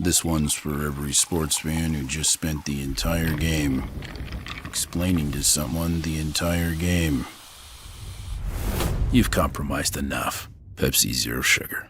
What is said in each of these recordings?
This one's for every sports fan who just spent the entire game explaining to someone the entire game. You've compromised enough. Pepsi Zero Sugar.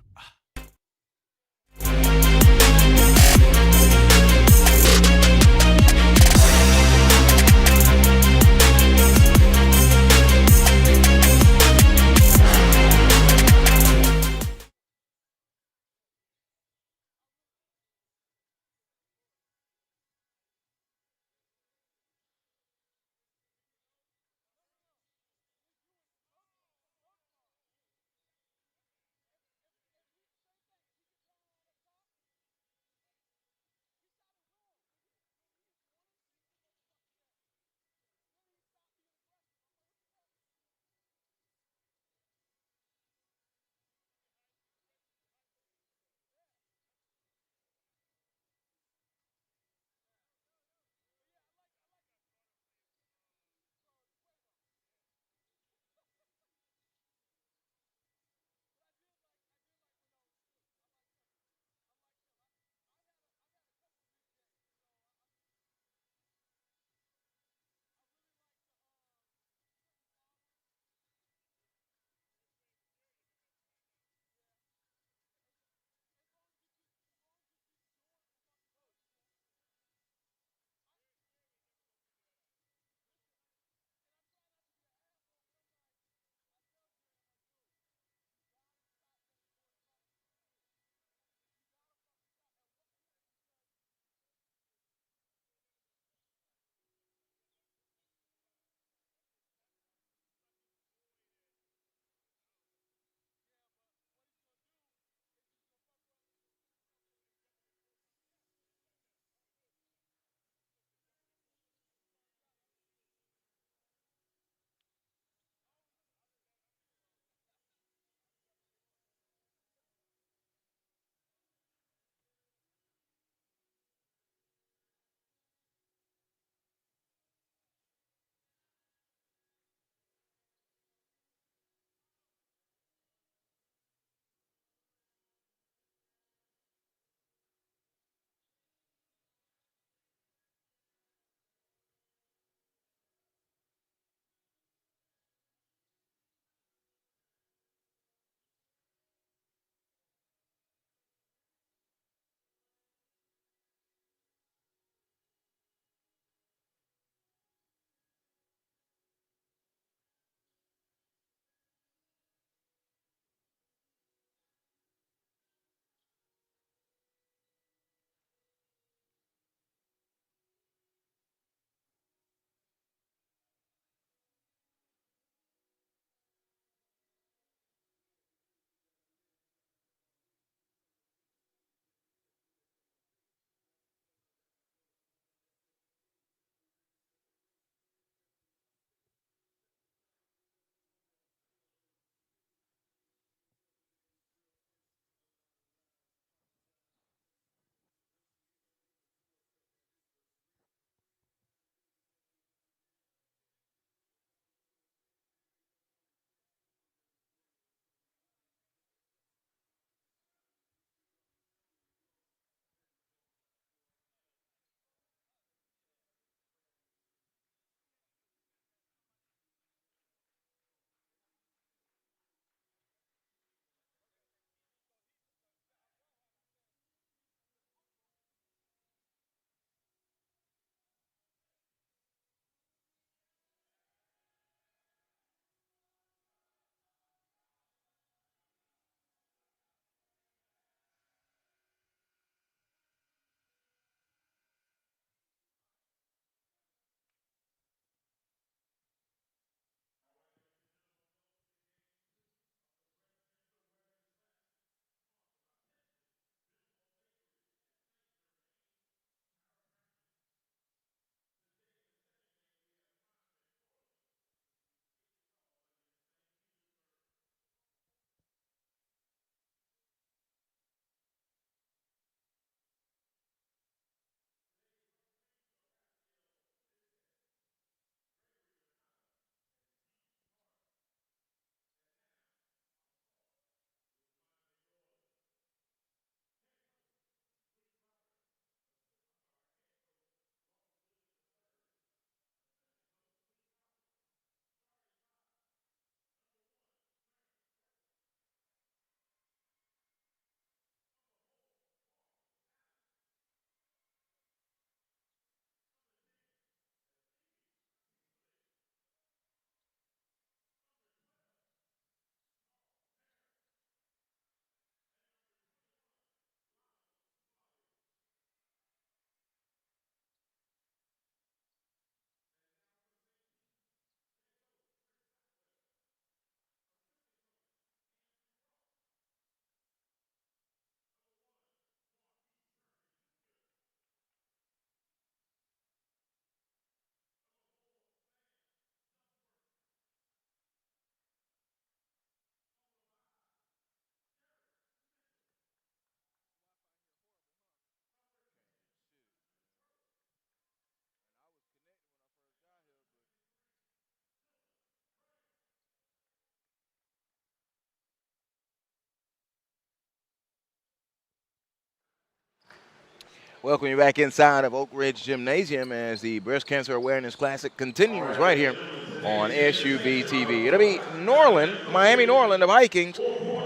Welcome you back inside of Oak Ridge Gymnasium as the Breast Cancer Awareness Classic continues right here on SUV TV. It'll be Norland, Miami Norland, the Vikings,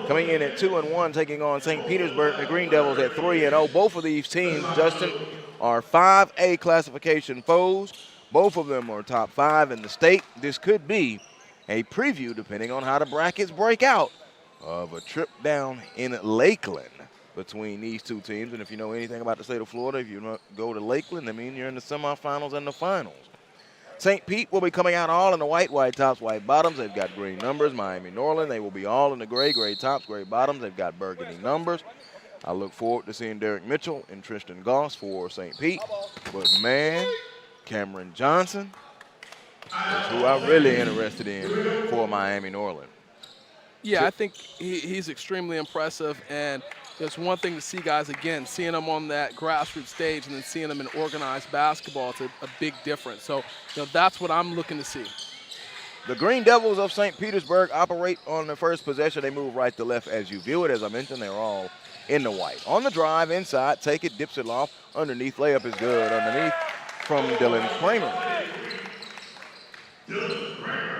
coming in at 2-1, taking on St. Petersburg, the Green Devils at 3-0. Both of these teams, Justin, are 5A classification foes. Both of them are top 5 in the state. This could be a preview, depending on how the brackets break out, of a trip down in Lakeland between these two teams. And if you know anything about the state of Florida, if you go to Lakeland, I mean, you're in the semifinals and the finals. St. Pete will be coming out all in the white tops, white bottoms. They've got green numbers. Miami Norland, they will be all in the gray tops, gray bottoms. They've got burgundy numbers. I look forward to seeing Derek Mitchell and Tristan Goss for St. Pete. But, man, Cameron Johnson is who I'm really interested in for Miami Norland. Yeah, I think he's extremely impressive, and it's one thing to see guys, again, seeing them on that grassroots stage and then seeing them in organized basketball. It's a big difference. So, that's what I'm looking to see. The Green Devils of St. Petersburg operate on the first possession. They move right to left as you view it. As I mentioned, they're all in the white. On the drive, inside, take it, dips it off. Underneath, layup is good. Underneath from Dylan Kramer.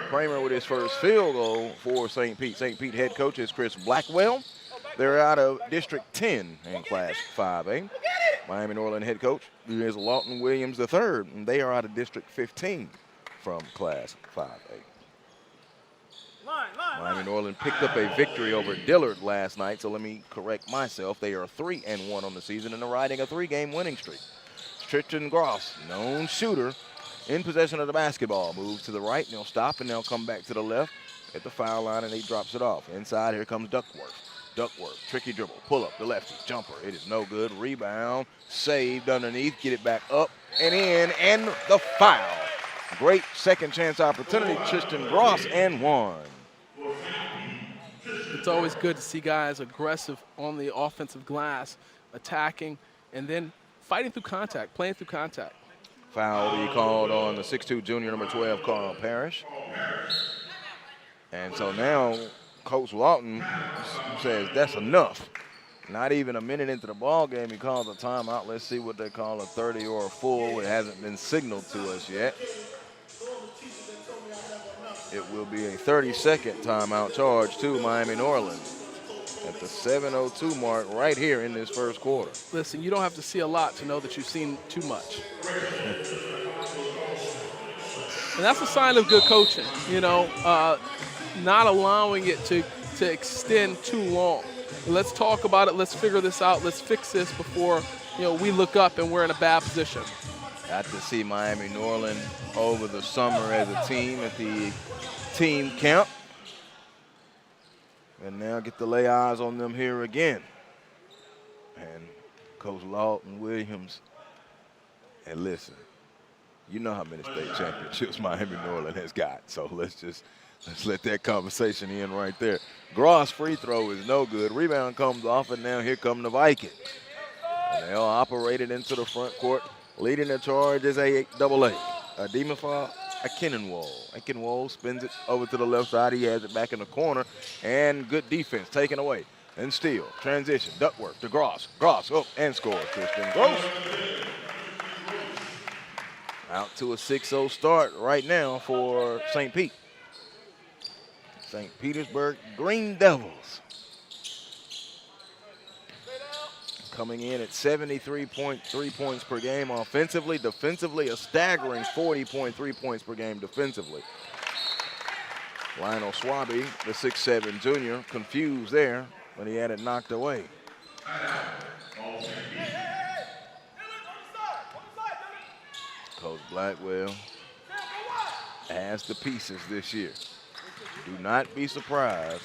Kramer with his first field goal for St. Pete. St. Pete head coach is Chris Blackwell. They're out of District 10 in Class 5A. Miami Norland head coach is Lawton Williams III, and they are out of District 15 from Class 5A. Miami Norland picked up a victory over Dillard last night, so let me correct myself. They are 3-1 on the season and are riding a 3-game winning streak. Tristan Gross, known shooter, in possession of the basketball. Moves to the right, and they'll stop, and they'll come back to the left at the foul line, and he drops it off. Inside, here comes Duckworth. Duckworth, tricky dribble, pull up, the lefty, jumper. It is no good. Rebound, saved underneath, get it back up and in, and the foul. Great second chance opportunity, Tristan Gross, and one. It's always good to see guys aggressive on the offensive glass, attacking, and then fighting through contact, playing through contact. Foul will be called on the 6'2 junior, number 12, Carl Parrish. And so now Coach Lawton says that's enough. Not even a minute into the ball game, he calls a timeout. Let's see what they call a 30 or a full. It hasn't been signaled to us yet. It will be a 30-second timeout charge to Miami Norland at the 7:02 mark right here in this first quarter. Listen, you don't have to see a lot to know that you've seen too much. And that's a sign of good coaching, not allowing it to extend too long. Let's talk about it. Let's figure this out. Let's fix this before, we look up and we're in a bad position. Got to see Miami Norland over the summer as a team at the team camp. And now get to lay eyes on them here again. And Coach Lawton Williams, and listen, you know how many state championships Miami Norland has got. So let's let that conversation in right there. Gross free throw is no good. Rebound comes off, and now here come the Vikings. And they all operated into the front court. Leading the charge is a double-A. Ademafa Akinwole. Akinwole spins it over to the left side. He has it back in the corner. And good defense taken away. And steal. Transition. Duckworth to Gross. Gross up and scores. Tristan Gross. Out to a 6-0 start right now for St. Pete. St. Petersburg Green Devils coming in at 73.3 points per game offensively. Defensively, a staggering 40.3 points per game defensively. Lionel Swaby, the 6'7 junior, confused there, but he had it knocked away. Coach Blackwell has the pieces this year. Do not be surprised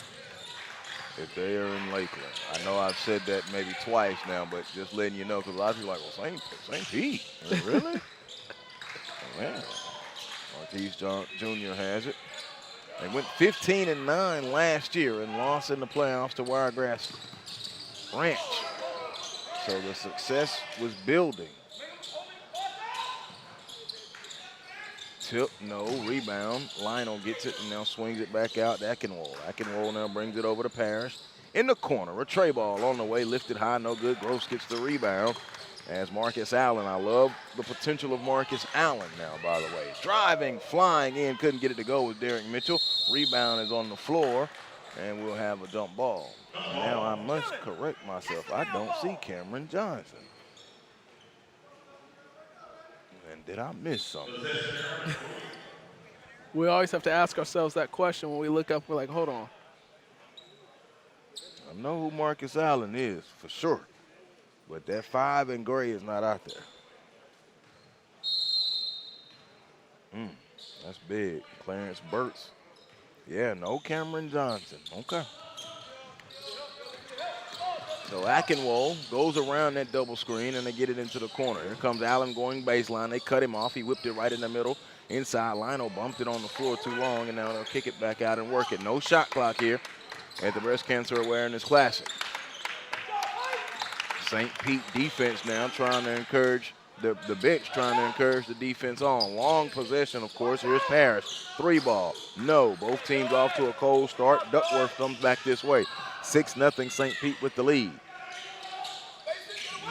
if they are in Lakeland. I know I've said that maybe twice now, but just letting you know, because a lot of people are like, well, St. Pete, really? Oh, man. Marquis Jr. has it. They went 15-9 last year and lost in the playoffs to Wiregrass Ranch. So the success was building. Tip, no, rebound. Lionel gets it and now swings it back out to Akinwole. Akinwole now brings it over to Parrish. In the corner, a tray ball on the way, lifted high, no good. Gross gets the rebound. as Marcus Allen. I love the potential of Marcus Allen now, by the way. Driving, flying in, couldn't get it to go with Derek Mitchell. Rebound is on the floor, and we'll have a dump ball. Now I must correct myself. I don't see Cameron Johnson. And did I miss something? We always have to ask ourselves that question when we look up. We're like, hold on. I know who Marcus Allen is, for sure. But that 5 in gray is not out there. That's big. Clarence Burks. Yeah, no Cameron Johnson. Okay. So Akinwole goes around that double screen, and they get it into the corner. Here comes Allen going baseline. They cut him off. He whipped it right in the middle. Inside, Lionel bumped it on the floor too long, and now they'll kick it back out and work it. No shot clock here at the Breast Cancer Awareness Classic. St. Pete defense now trying to encourage the bench, trying to encourage the defense on. Long possession, of course. Here's Parrish. 3 ball. No. Both teams off to a cold start. Duckworth comes back this way. 6-0 St. Pete with the lead.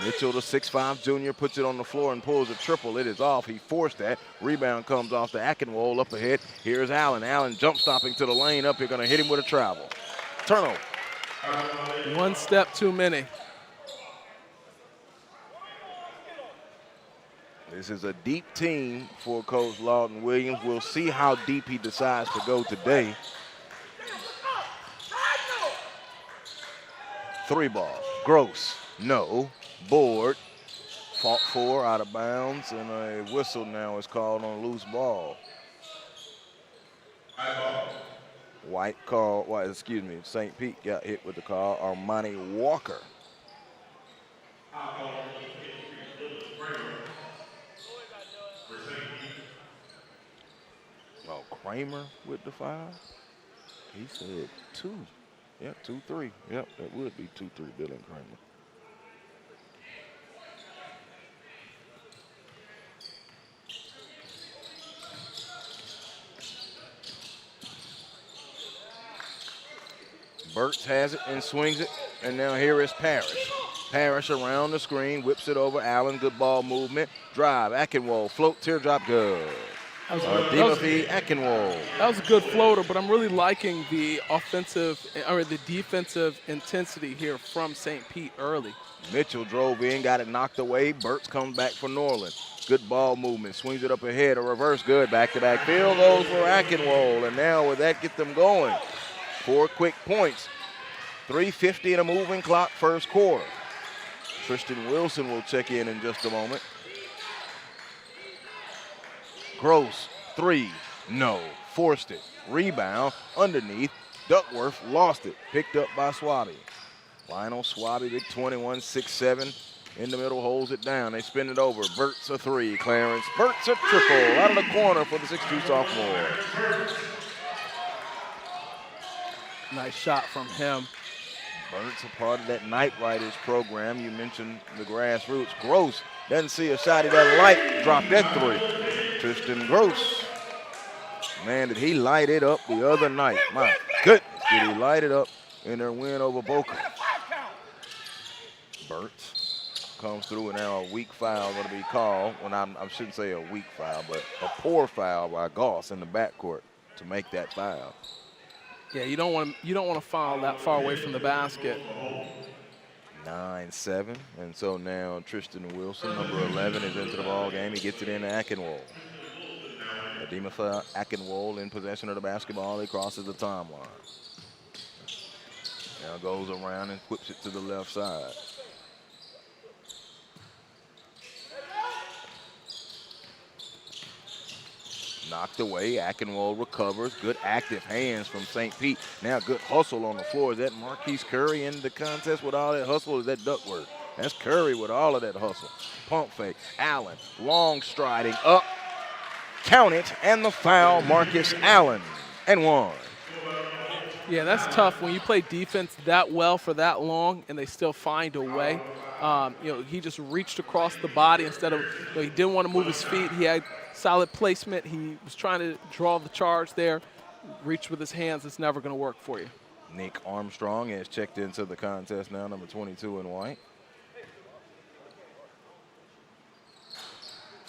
Mitchell, the 6'5 junior, puts it on the floor and pulls a triple. It is off. He forced that. Rebound comes off to Akinwole up ahead. Here's Allen. Allen jump stopping to the lane up. You're going to hit him with a travel. Turnover. One step too many. This is a deep team for Coach Lawton Williams. We'll see how deep he decides to go today. 3 ball. Gross. No. Board. Fought 4 out of bounds, and a whistle now is called on a loose ball. St. Pete got hit with the call. Armani Walker. Oh, Kramer with the foul? He said 2. Yep, 2-3. Yep, that would be 2-3, Dylan Kramer. Burks has it and swings it, and now here is Parrish. Parrish around the screen, whips it over Allen. Good ball movement. Drive, Akinwole, float, teardrop, good. Timothy Akinwole. That was a good floater, but I'm really liking the defensive intensity here from St. Pete early. Mitchell drove in, got it knocked away. Burks comes back for Norland. Good ball movement, swings it up ahead, a reverse good. Back-to-back field goes for Akinwole, and now will that get them going? 4 quick points. 3:50 in a moving clock, first quarter. Tristan Wilson will check in just a moment. Gross, 3, no, forced it. Rebound, underneath, Duckworth lost it, picked up by Swaby. Lionel Swaby, big 21, 6'7", in the middle, holds it down. They spin it over. Burks a 3, Clarence. Burks a triple out of the corner for the 6'2 sophomore. Nice shot from him. Burks a part of that Night Riders program. You mentioned the grassroots. Gross doesn't see a shot he doesn't like. Dropped that 3. Tristan Gross. Man, did he light it up the other night. My goodness, did he light it up in their win over Boca. Burks comes through, and now a weak foul going to be called. Well, I shouldn't say a weak foul, but a poor foul by Goss in the backcourt to make that foul. Yeah, you don't want to foul that far away from the basket. 9-7, and so now Tristan Wilson, number 11, is into the ball game. He gets it in to Akinwole. Adema Akinwole in possession of the basketball. He crosses the timeline. Now goes around and whips it to the left side. Knocked away. Akinwole recovers. Good active hands from St. Pete. Now good hustle on the floor. Is that Marquis Curry in the contest with all that hustle? Or is that Duckworth? That's Curry with all of that hustle. Pump fake. Allen, long striding up. Count it, and the foul, Marcus Allen, and 1. Yeah, that's tough when you play defense that well for that long and they still find a way. He just reached across the body instead of, he didn't want to move his feet. He had solid placement. He was trying to draw the charge there. Reach with his hands. It's never going to work for you. Nick Armstrong has checked into the contest now, number 22 in white.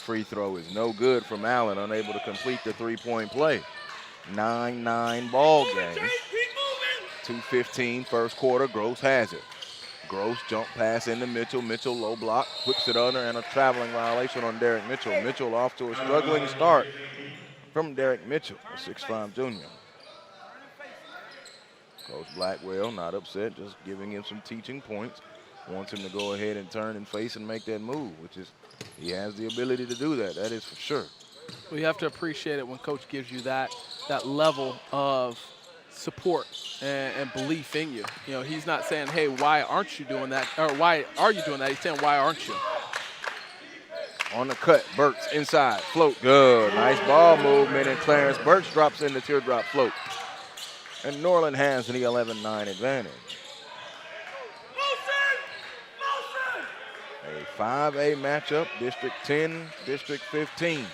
free throw is no good from Allen, unable to complete the three-point play. 9-9 ball game. 2:15 first quarter. Gross has it. Gross jump pass into Mitchell. Mitchell low block, whips it under, and a traveling violation on Derek Mitchell. Mitchell off to a struggling start from Derek Mitchell, a 6'5" junior. Coach Blackwell not upset, just giving him some teaching points. Wants him to go ahead and turn and face and make that move, which is, he has the ability to do that. That is for sure. Well, you have to appreciate it when coach gives you that level of support and belief in you. You know, he's not saying, hey, why aren't you doing that? Or why are you doing that? He's saying, why aren't you? On the cut, Burks inside, float, good. Nice ball movement, and Clarence Burks drops in the teardrop float. And Norland has the 11-9 advantage. A 5A matchup, District 10, District 15.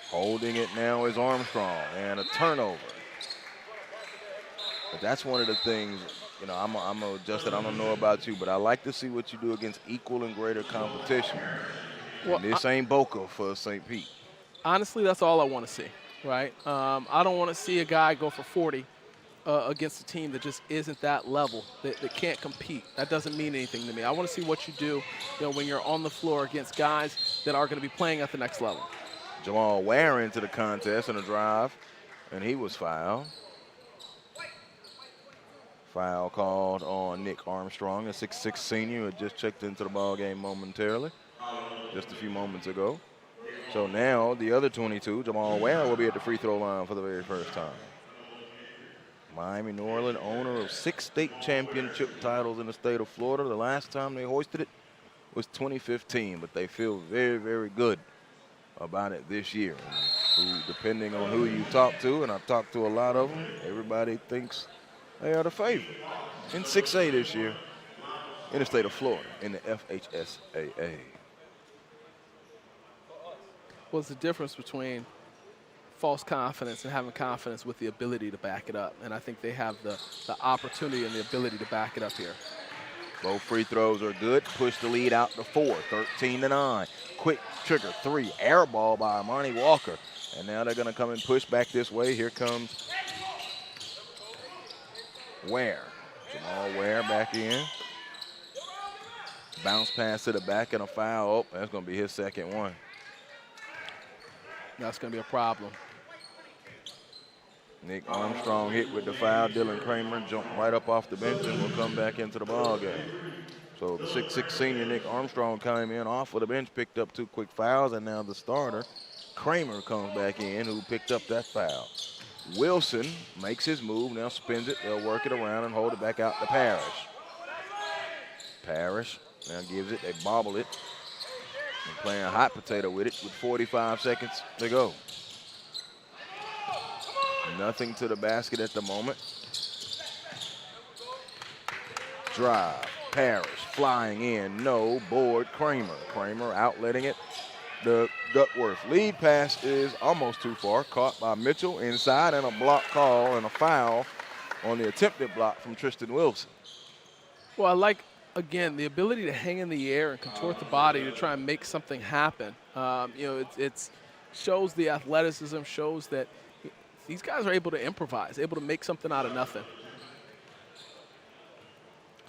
Holding it now is Armstrong, and a turnover. But that's one of the things, you know, I'm adjusted. I don't know about you, but I like to see what you do against equal and greater competition. Well, and this ain't Boca for St. Pete. Honestly, that's all I want to see, right? I don't want to see a guy go for 40 against a team that just isn't that level, that can't compete. That doesn't mean anything to me. I want to see what you do, you know, when you're on the floor against guys that are going to be playing at the next level. Jamal Ware into the contest in a drive, and he was fouled. Foul called on Nick Armstrong, a 6'6" senior who had just checked into the ball game momentarily, just a few moments ago. So now the other 22, Jamal Ware, will be at the free throw line for the very first time. Miami Norland, owner of 6 state championship titles in the state of Florida. The last time they hoisted it was 2015, but they feel very, very good about it this year. Who, depending on who you talk to, and I've talked to a lot of them, everybody thinks they are the favorite in 6A this year in the state of Florida in the FHSAA. What's the difference between false confidence and having confidence with the ability to back it up? And I think they have the opportunity and the ability to back it up here. Both free throws are good. Push the lead out to 4, 13-9. Quick trigger 3, air ball by Armani Walker. And now they're going to come and push back this way. Here comes Ware. Jamal Ware back in. Bounce pass to the back and a foul. Oh, that's going to be his second one. That's going to be a problem. Nick Armstrong hit with the foul. Dylan Kramer jumped right up off the bench and will come back into the ball game. So the 6'6" senior Nick Armstrong came in off of the bench, picked up 2 quick fouls, and now the starter, Kramer, comes back in, who picked up that foul. Wilson makes his move, now spins it. They'll work it around and hold it back out to Parrish. Parrish now gives it, they bobble it. And playing hot potato with it with 45 seconds to go. Nothing to the basket at the moment. Drive, Parrish flying in, no, board, Kramer. Kramer outletting it. The Duckworth lead pass is almost too far, caught by Mitchell inside, and a block call and a foul on the attempted block from Tristan Wilson. Well, I like, again, the ability to hang in the air and contort the body to try and make something happen. You know, it shows the athleticism, shows that these guys are able to improvise, able to make something out of nothing.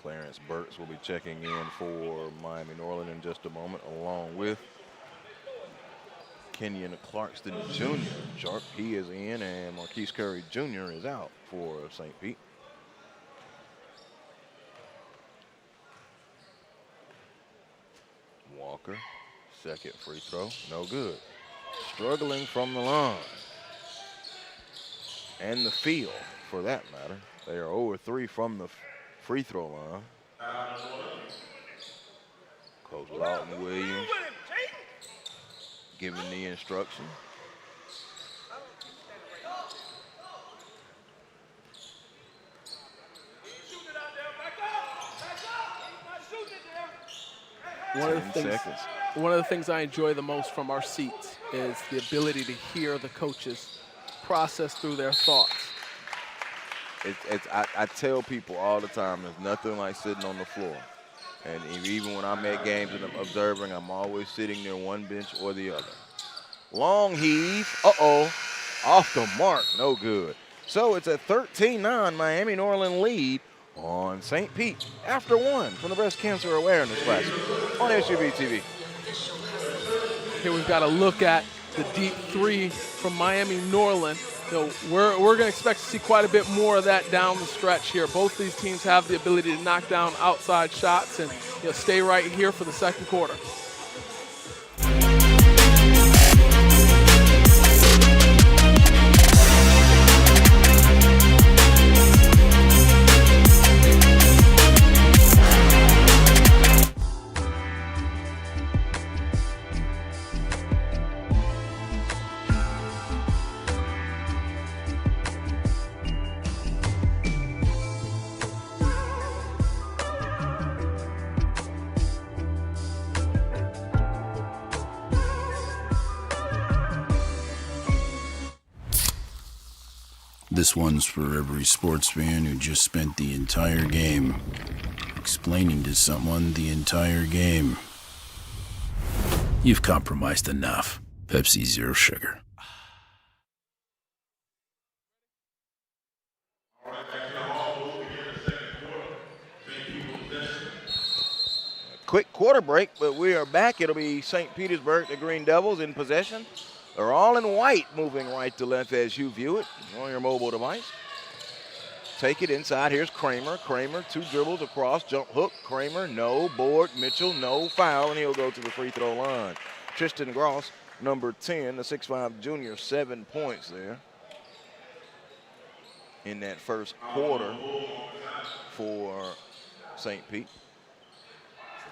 Clarence Burks will be checking in for Miami Norland in just a moment, along with Kenyon Clarkston Jr. He is in, and Marquis Curry Jr. is out for St. Pete. Walker, second free throw, no good. Struggling from the line. And the field, for that matter. They are 0-3 from the free throw line. Coach Lawton Williams giving the instruction. One of the things I enjoy the most from our seats is the ability to hear the coaches process through their thoughts. I tell people all the time, there's nothing like sitting on the floor. And even when I'm at games and I'm observing, I'm always sitting near one bench or the other. Long heave. Uh-oh. Off the mark. No good. So it's a 13-9 Miami Norland lead on St. Pete after one from the Breast Cancer Awareness Classic on SUV TV. Here we've got to look at the deep three from Miami Norland. So we're going to expect to see quite a bit more of that down the stretch here. Both these teams have the ability to knock down outside shots and stay right here for the second quarter. This one's for every sports fan who just spent the entire game explaining to someone the entire game. You've compromised enough. Pepsi Zero Sugar. Quick quarter break, but we are back. It'll be St. Petersburg, the Green Devils in possession. They're all in white, moving right to left as you view it on your mobile device. Take it inside. Here's Kramer. Kramer, 2 dribbles across, jump hook. Kramer, no. Board. Mitchell, no. Foul, and he'll go to the free throw line. Tristan Gross, number 10, the 6'5 junior, 7 points there in that first quarter for St. Pete.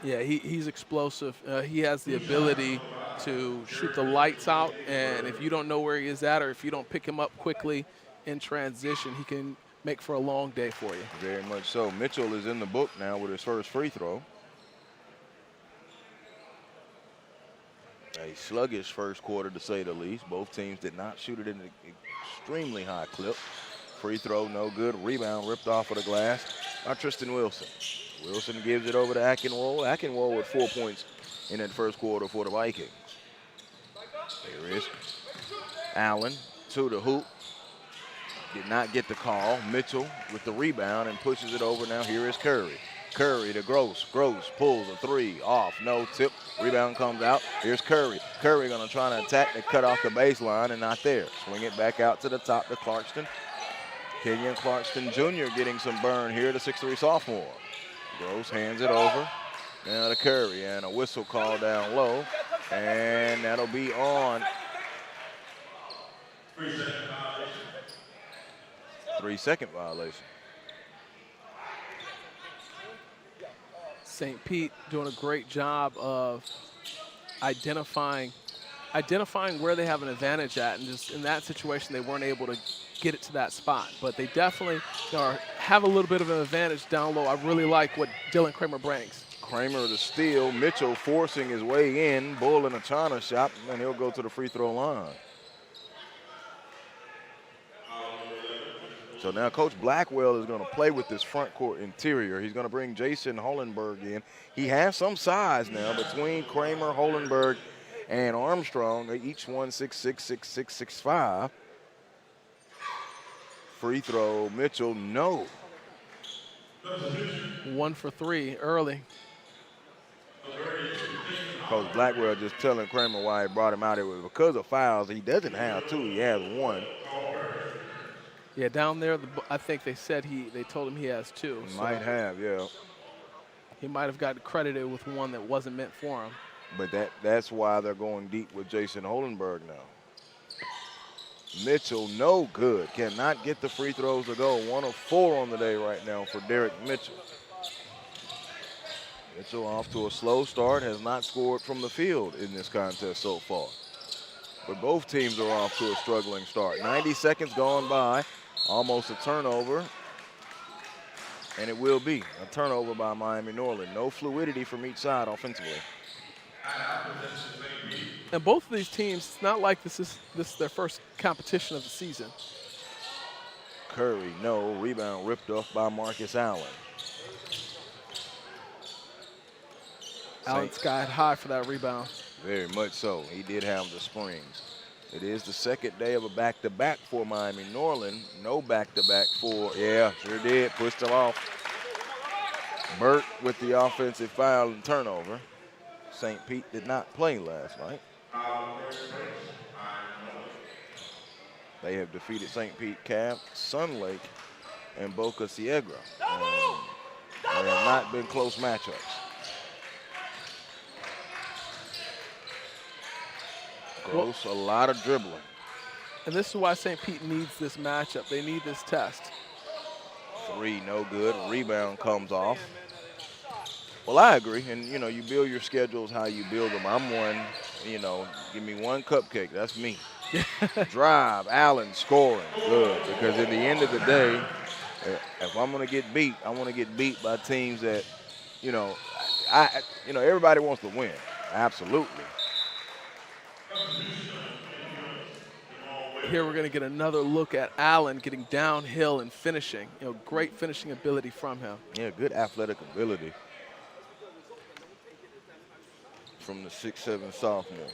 Yeah, he's explosive. He has the ability to shoot the lights out, and if you don't know where he is at or if you don't pick him up quickly in transition, he can make for a long day for you. Very much so. Mitchell is in the book now with his first free throw. A sluggish first quarter, to say the least. Both teams did not shoot it in an extremely high clip. Free throw, no good. Rebound ripped off of the glass by Tristan Wilson. Wilson gives it over to Akinwole. Akinwole with 4 points in that first quarter for the Vikings. There is Allen to the hoop. Did not get the call. Mitchell with the rebound and pushes it over. Now here is Curry. Curry to Gross. Gross pulls a 3 off. No tip. Rebound comes out. Here's Curry. Curry going to try to attack the cut off the baseline and not there. Swing it back out to the top to Clarkston. Kenyon Clarkston Jr. getting some burn here, the 6'3 sophomore. Gross hands it over. Now to Curry, and a whistle call down low. And that'll be on. 3-second violation. St. Pete doing a great job of identifying where they have an advantage at, and just in that situation they weren't able to get it to that spot. But they definitely have a little bit of an advantage down low. I really like what Dylan Kramer brings. Kramer the steal. Mitchell forcing his way in. Bull in a China shot, and he'll go to the free throw line. So now Coach Blackwell is going to play with this front court interior. He's going to bring Jason Hollenberg in. He has some size now between Kramer, Hollenberg, and Armstrong. Each one 6'6", 6'6", 6'5". Free throw, Mitchell, no. 1 for 3 early. Coach Blackwell just telling Kramer why he brought him out. It was because of fouls. He doesn't have 2, he has 1. Yeah, down there, I think they said they told him he has 2. He might have, yeah. He might have gotten credited with 1 that wasn't meant for him. But that's why they're going deep with Jason Hollenberg now. Mitchell, no good. Cannot get the free throws to go. 1 of 4 on the day right now for Derek Mitchell. Mitchell off to a slow start, has not scored from the field in this contest so far. But both teams are off to a struggling start. 90 seconds gone by, almost a turnover. And it will be a turnover by Miami Norland. No fluidity from each side offensively. And both of these teams, it's not like this is their first competition of the season. Curry, no. Rebound ripped off by Marcus Allen. Allen skied high for that rebound. Very much so. He did have the springs. It is the second day of a back-to-back for Miami Norland. No back-to-back for, yeah, sure did. Pushed him off. Burt with the offensive foul and turnover. St. Pete did not play last night. They have defeated St. Pete, Cab, Sun Lake, and Boca Ciega. And they have not been close matchups. Gross, a lot of dribbling. And this is why St. Pete needs this matchup. They need this test. Three, no good. Rebound comes off. Well, I agree. And, you know, you build your schedules how you build them. I'm one, you know, give me one cupcake. That's me. Drive, Allen scoring. Good. Because at the end of the day, if I'm going to get beat, I want to get beat by teams that, you know, everybody wants to win. Absolutely. Here we're going to get another look at Allen getting downhill and finishing. You know, great finishing ability from him. Yeah, good athletic ability from the 6'7" sophomore.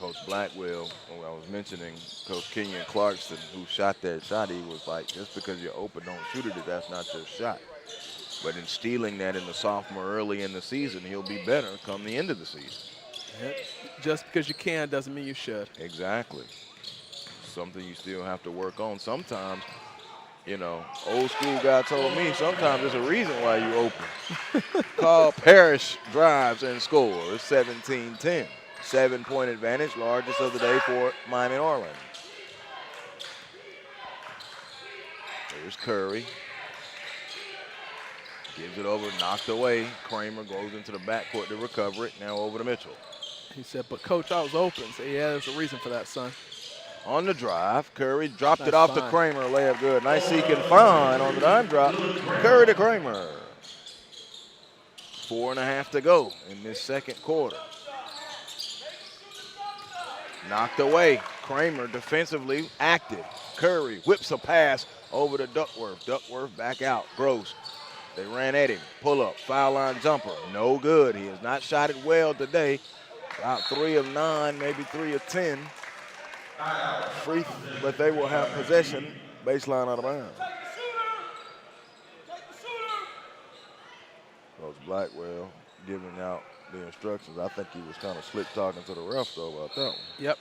Coach Blackwell, who I was mentioning, Coach Kenyon Clarkson, who shot that shot, he was like, just because you're open, don't shoot it if that's not your shot. But in stealing that in the sophomore early in the season, he'll be better come the end of the season. Just because you can doesn't mean you should. Exactly. Something you still have to work on. Sometimes, you know, old school guy told me sometimes there's a reason why you open. Carl Parrish drives and scores 17-10. 7-point advantage, largest of the day for Miami Norland. There's Curry. Gives it over, knocked away. Kramer goes into the backcourt to recover it. Now over to Mitchell. He said, but Coach, I was open. So, yeah, there's a reason for that, son. On the drive, Curry dropped Nice it off find. to Kramer. Layup good. Nice seek and find on the dime drop. Curry to Kramer. 4.5 to go in this second quarter. Knocked away. Kramer defensively active. Curry whips a pass over to Duckworth. Duckworth back out. Gross. They ran at him. Pull up. Foul line jumper. No good. He has not shot it well today. About 3 of 9, maybe 3 of 10. Free, but they will have possession. Baseline out of bounds. Coach Blackwell giving out the instructions. I think he was kind of slick talking to the ref though about that one. Yep.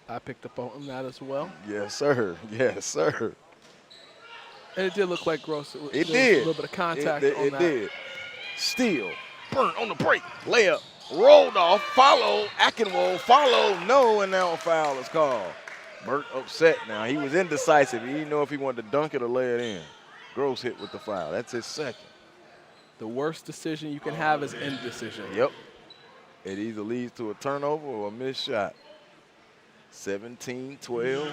I picked up on that as well. Yes, sir. Yes, sir. And it did look like Gross. It there did. was a little bit of contact on it that. did. Steal. Burn on the break. Layup. Rolled off. Follow. Akinwole. Follow. No. And now a foul is called. Burt upset now. He was indecisive. He didn't know if he wanted to dunk it or lay it in. Gross hit with the foul. That's his second. The worst decision you can have is indecision. Yep. It either leads to a turnover or a missed shot. 17-12.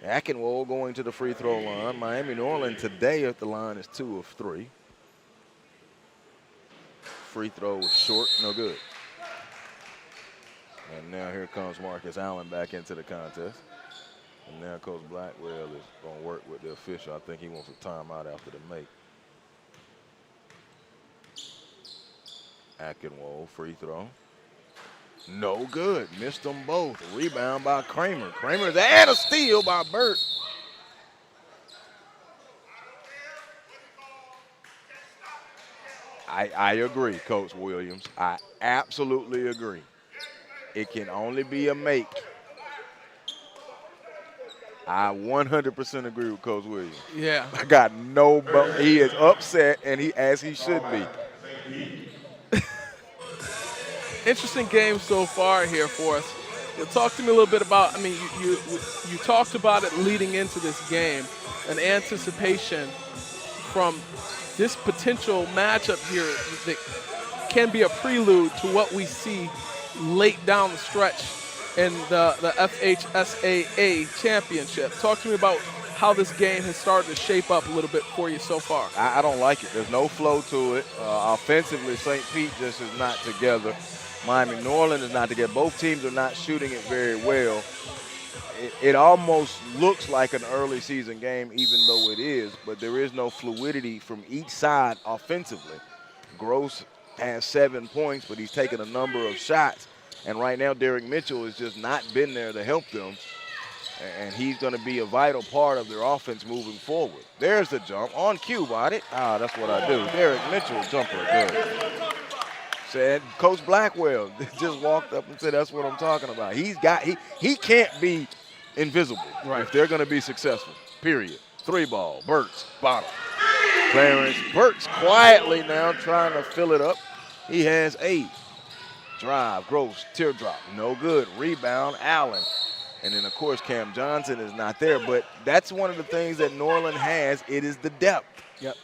Akinwole going to the free throw line. Miami Norland today at the line is 2 of 3. Free throw was short, no good. And now here comes Marcus Allen back into the contest. And now Coach Blackwell is going to work with the official. I think he wants a timeout after the make. Akinwole, free throw. No good. Missed them both. Rebound by Kramer. Kramer's and a steal by Burt. I agree, Coach Williams. I absolutely agree. It can only be a make. I 100% agree with Coach Williams. Yeah. I got no, he is upset, and as he should be. Interesting game so far here for us. You talk to me a little bit about, I mean, you talked about it leading into this game, an anticipation from this potential matchup here that can be a prelude to what we see late down the stretch in the FHSAA championship. Talk to me about how this game has started to shape up a little bit for you so far. I don't like it. There's no flow to it. Offensively, St. Pete just is not together. Miami Norland is not together. Both teams are not shooting it very well. it almost looks like an early season game, even though it is, but there is no fluidity from each side offensively. Gross has 7 points, but he's taken a number of shots. And right now, Derek Mitchell has just not been there to help them. And he's going to be a vital part of their offense moving forward. There's the jump. On cue, bought it. That's what I do. Derek Mitchell, jumper, good. Said Coach Blackwell just walked up and said, that's what I'm talking about. He can't be invisible if they're going to be successful, period. 3 ball, Burks, bottom. Clarence Burks quietly now trying to fill it up. He has 8. Drive, Gross, teardrop, no good. Rebound, Allen. And then, of course, Cam Johnson is not there. But that's one of the things that Norland has. It is the depth. Yep.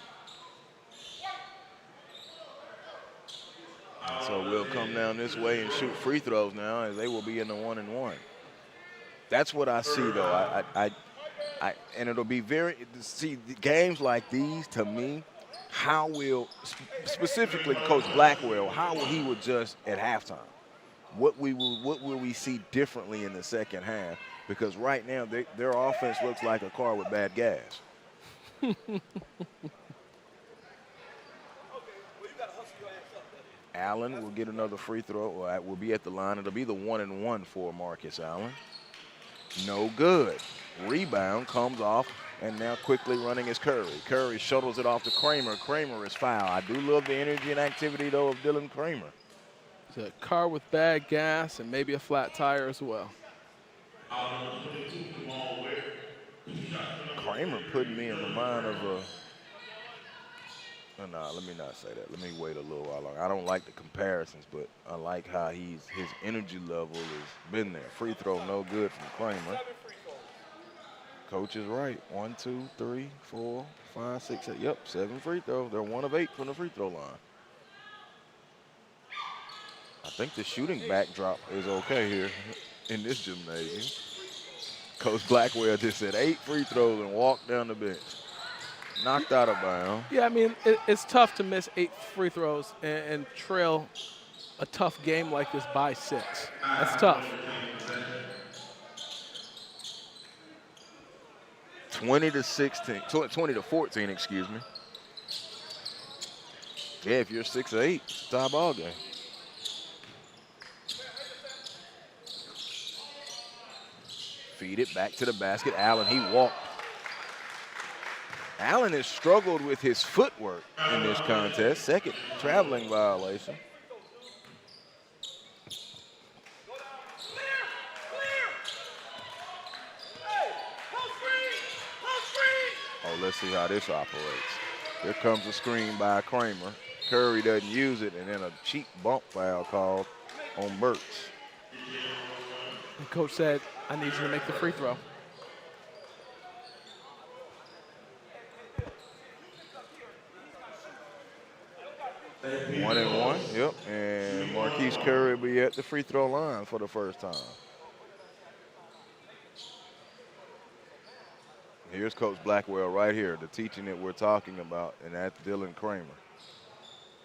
So we'll come down this way and shoot free throws now, as they will be in the 1-and-1. That's what I see, though. And it'll be games like these, to me, how will, specifically Coach Blackwell, how will he adjust at halftime? What will we see differently in the second half? Because right now, their offense looks like a car with bad gas. Allen will get another free throw. Will be at the line. It'll be the 1-and-1 for Marcus Allen. No good. Rebound comes off, and now quickly running is Curry. Curry shuttles it off to Kramer. Kramer is fouled. I do love the energy and activity, though, of Dylan Kramer. It's a car with bad gas and maybe a flat tire as well. Kramer putting me in the mind of a... No, let me not say that. Let me wait a little while longer. I don't like the comparisons, but I like how his energy level has been there. Free throw, no good from Kramer. Coach is right. 1, 2, 3, 4, 5, 6, 8. Yep, 7 free throws. They're 1 of 8 from the free throw line. I think the shooting backdrop is okay here in this gymnasium. Coach Blackwell just said 8 free throws and walked down the bench. Knocked out of bounds. Yeah, I mean, it's tough to miss 8 free throws and trail a tough game like this by 6. That's tough. 20 to 14, excuse me. Yeah, if you're 6'8", it's a tie ball game. Feed it back to the basket. Allen, he walked. Allen has struggled with his footwork in this contest. Second traveling violation. Oh, let's see how this operates. Here comes a screen by Kramer. Curry doesn't use it, and then a cheap bump foul called on Burks. The coach said, I need you to make the free throw. One and one, yep. And Marquis Curry will be at the free throw line for the first time. Here's Coach Blackwell right here, the teaching that we're talking about, and that's Dylan Kramer.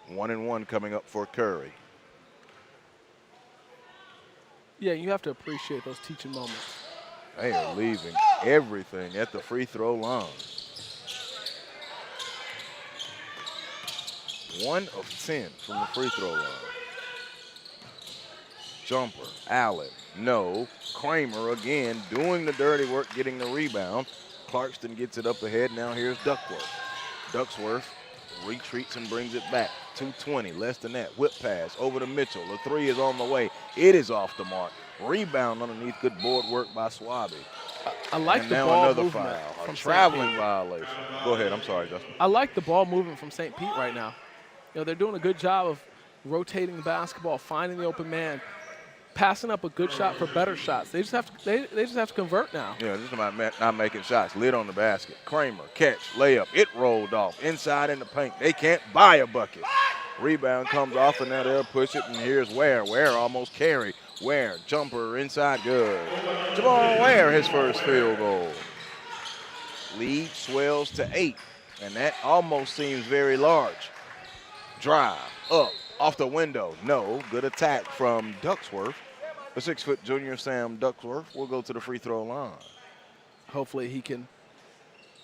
1 and 1 coming up for Curry. Yeah, you have to appreciate those teaching moments. They are leaving everything at the free throw line. 1 of 10 from the free throw line. Jumper, Allen, no. Kramer again doing the dirty work, getting the rebound. Clarkston gets it up ahead. Now here's Duckworth. Ducksworth retreats and brings it back. 2:20, less than that. Whip pass over to Mitchell. The three is on the way. It is off the mark. Rebound underneath. Good board work by Swaby. I like and the now ball another movement foul. from A traveling St. violation. Go ahead. I'm sorry, Justin. I like the ball movement from St. Pete right now. You know, they're doing a good job of rotating the basketball, finding the open man, passing up a good shot for better shots. They just have to. They just have to convert now. Yeah, this is about not making shots. Lid on the basket. Kramer, catch, layup. It rolled off. Inside in the paint. They can't buy a bucket. Rebound comes off, and now they'll push it, and here's Ware. Ware almost carried. Ware, jumper, inside, good. Jamal Ware, his first field goal. Lead swells to 8, and that almost seems very large. Drive, up, off the window. No, good attack from Ducksworth. The 6-foot junior Sam Duckworth will go to the free throw line. Hopefully he can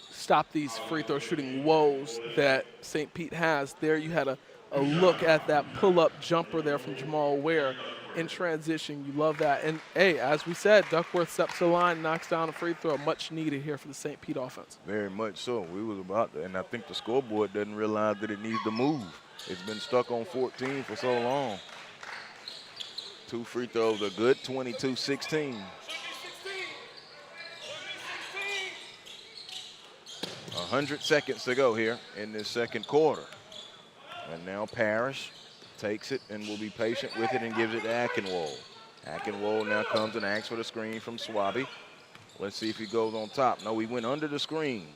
stop these free throw shooting woes that St. Pete has. There you had a look at that pull-up jumper there from Jamal Ware in transition. You love that. And, hey, as we said, Duckworth steps to the line, knocks down a free throw. Much needed here for the St. Pete offense. Very much so. We was about to, and I think the scoreboard doesn't realize that it needs to move. It's been stuck on 14 for so long. 2 free throws are good, 22-16. 100 seconds to go here in this second quarter. And now Parrish takes it and will be patient with it and gives it to Akinwole. Akinwole now comes and asks for the screen from Swaby. Let's see if he goes on top. No, he went under the screen.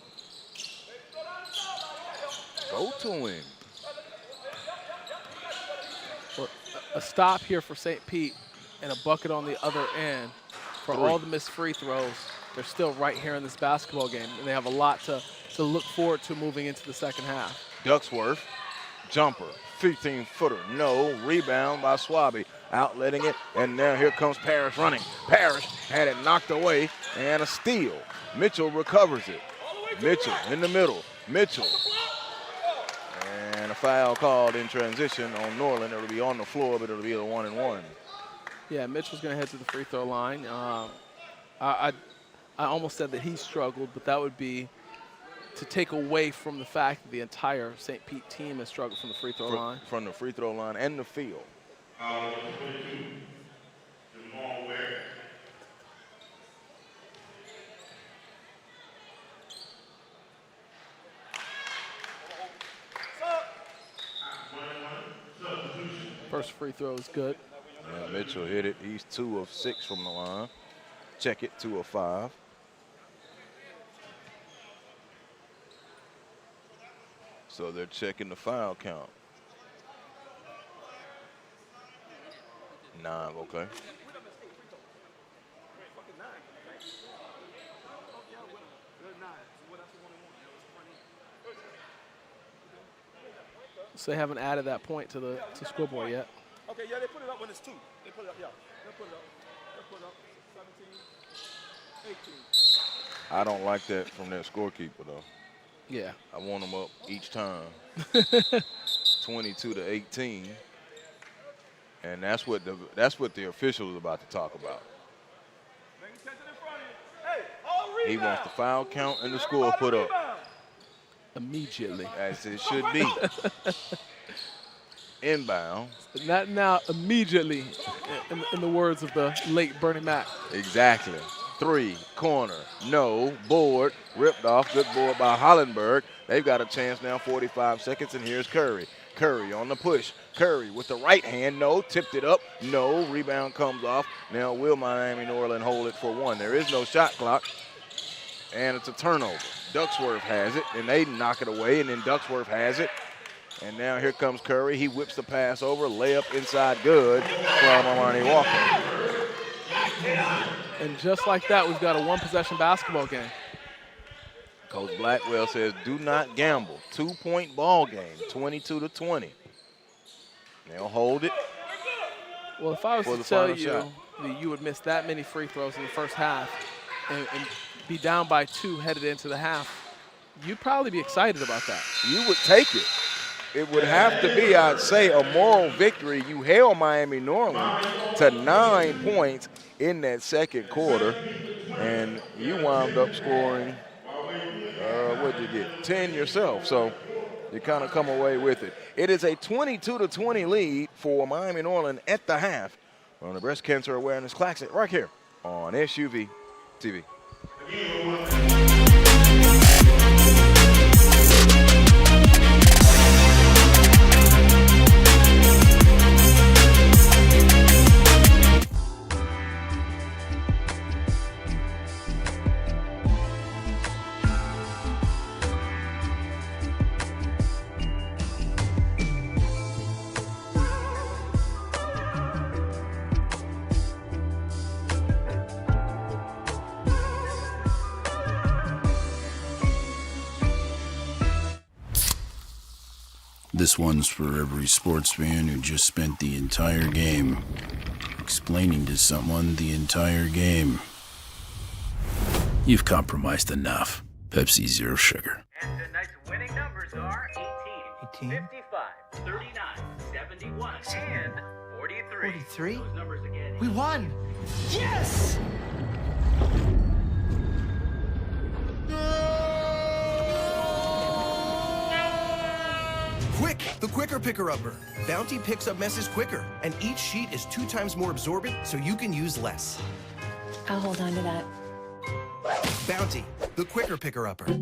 Go to him. Well, a stop here for St. Pete and a bucket on the other end. For all the missed free throws, they're still right here in this basketball game, and they have a lot to look forward to moving into the second half. Ducksworth, jumper, 15-footer, no. Rebound by Swaby, outletting it, and now here comes Parrish running. Parrish had it knocked away, and a steal. Mitchell recovers it. Mitchell in the middle. Mitchell. And a foul called in transition on Norland. It'll be on the floor, but it'll be a 1-and-1. Yeah, Mitchell's going to head to the free throw line. I almost said that he struggled, but that would be to take away from the fact that the entire St. Pete team has struggled from the free throw line. From the free throw line and the field. First free throw is good. Yeah, Mitchell hit it. He's 2 of 6 from the line. Check it, 2 of 5. So they're checking the foul count. 9, okay. So they haven't added that point to the scoreboard yet. Okay, yeah, they put it up when it's 2. They put it up, yeah. They put it up. They put it up 17, 18. I don't like that from their scorekeeper, though. Yeah. I want them up each time. 22-18. And that's what the official is about to talk about. He wants the foul count and the score put up. Immediately. As it should be. Inbound. Not now, immediately, in the words of the late Bernie Mac. Exactly. 3, corner, no, board, ripped off, good board by Hollenberg. They've got a chance now, 45 seconds, and here's Curry. Curry on the push. Curry with the right hand, no, tipped it up, no, rebound comes off. Now will Miami Norland hold it for 1? There is no shot clock, and it's a turnover. Ducksworth has it, and they knock it away, and then Ducksworth has it. And now here comes Curry. He whips the pass over, layup inside good from Armani Walker. And just like that, we've got a one-possession basketball game. Coach Blackwell says, do not gamble. 2-point ball game, 22-20. They'll hold it. Well, if I was for to the tell final you shot. that you would miss that many free throws in the first half and be down by 2 headed into the half, you'd probably be excited about that. You would take it. It would have to be, I'd say, a moral victory. You held Miami Norland to 9 points in that second quarter, and you wound up scoring, what'd you get, 10 yourself. So you kind of come away with it. It is a 22-20 lead for Miami Norland at the half on the Breast Cancer Awareness Classic right here on SUV TV. This one's for every sports fan who just spent the entire game explaining to someone the entire game. You've compromised enough. Pepsi Zero Sugar. And tonight's winning numbers are 18, 55, 39, 71, and 43. 43? Those numbers again. We won! Yes! Quick! The Quicker Picker-Upper. Bounty picks up messes quicker, and each sheet is 2 times more absorbent, so you can use less. I'll hold on to that. Bounty, the Quicker Picker-Upper.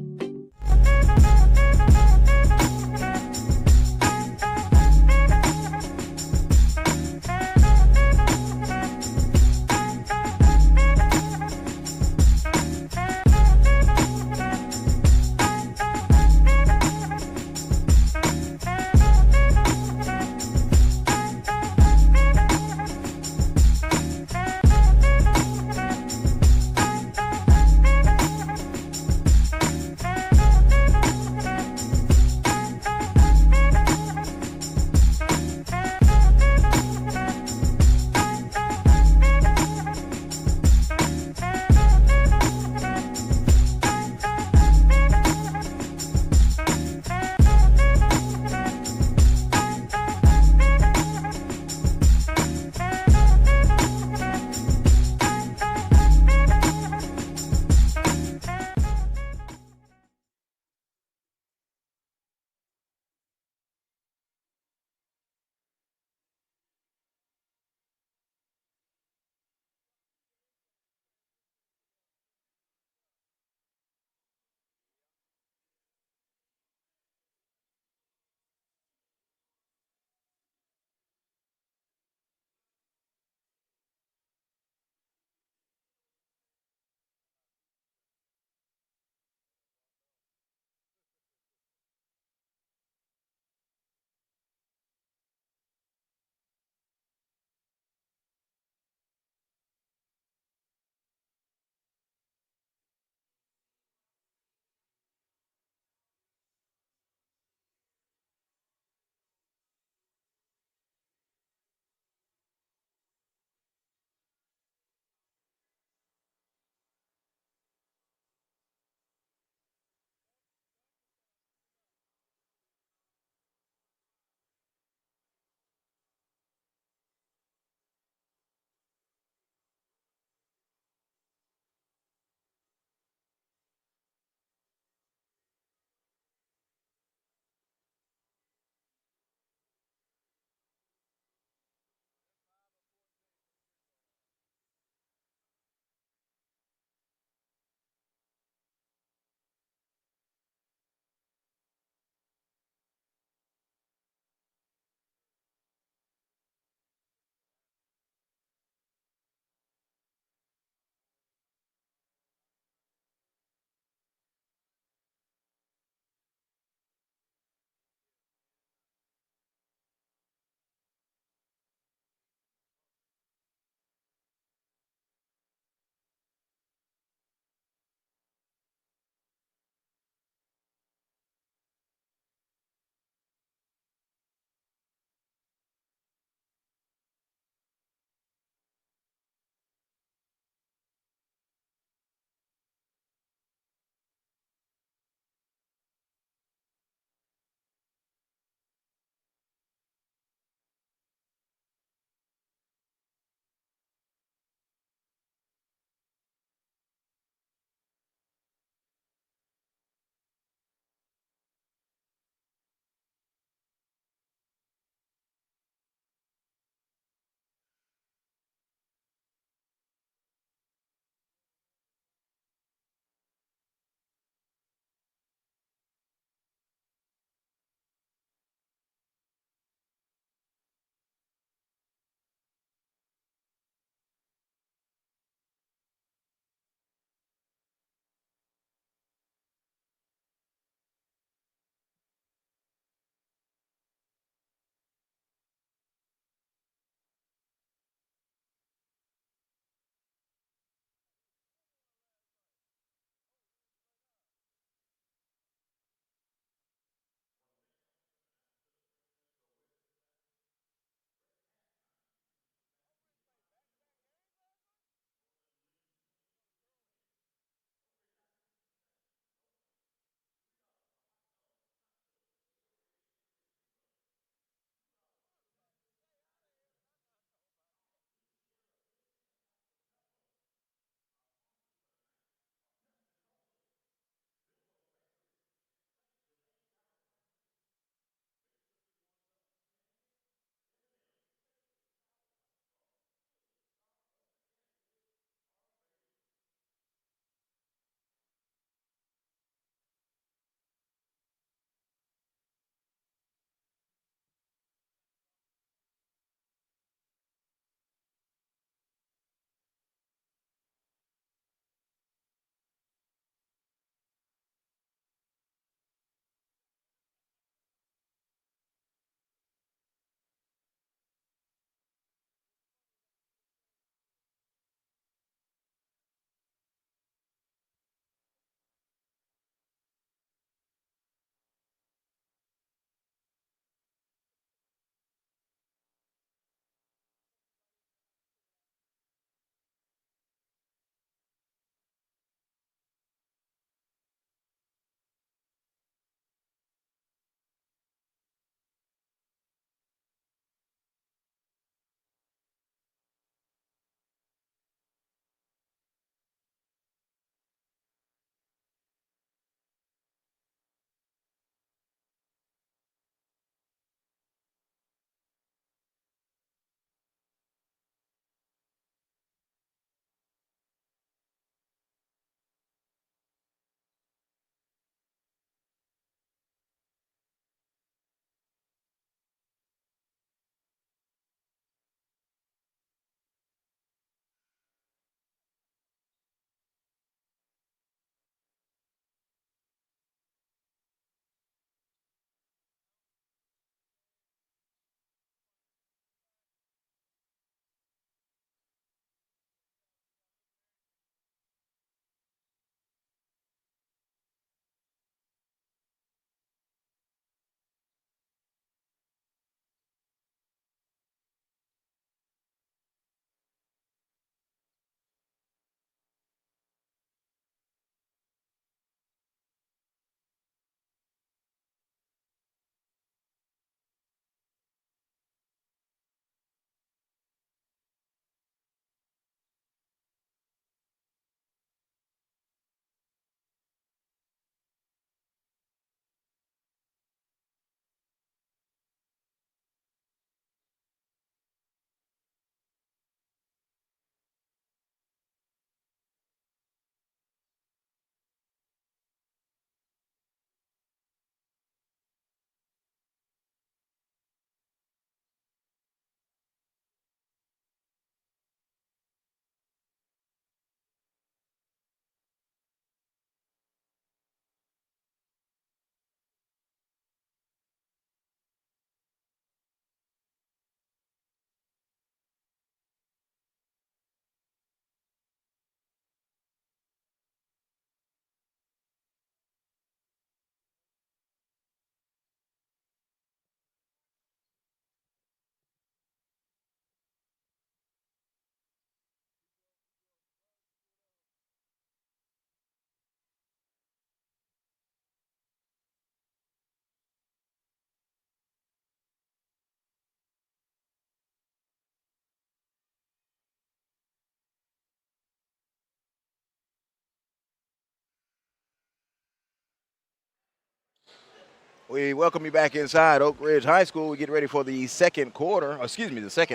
We welcome you back inside Oak Ridge High School. We get ready for the second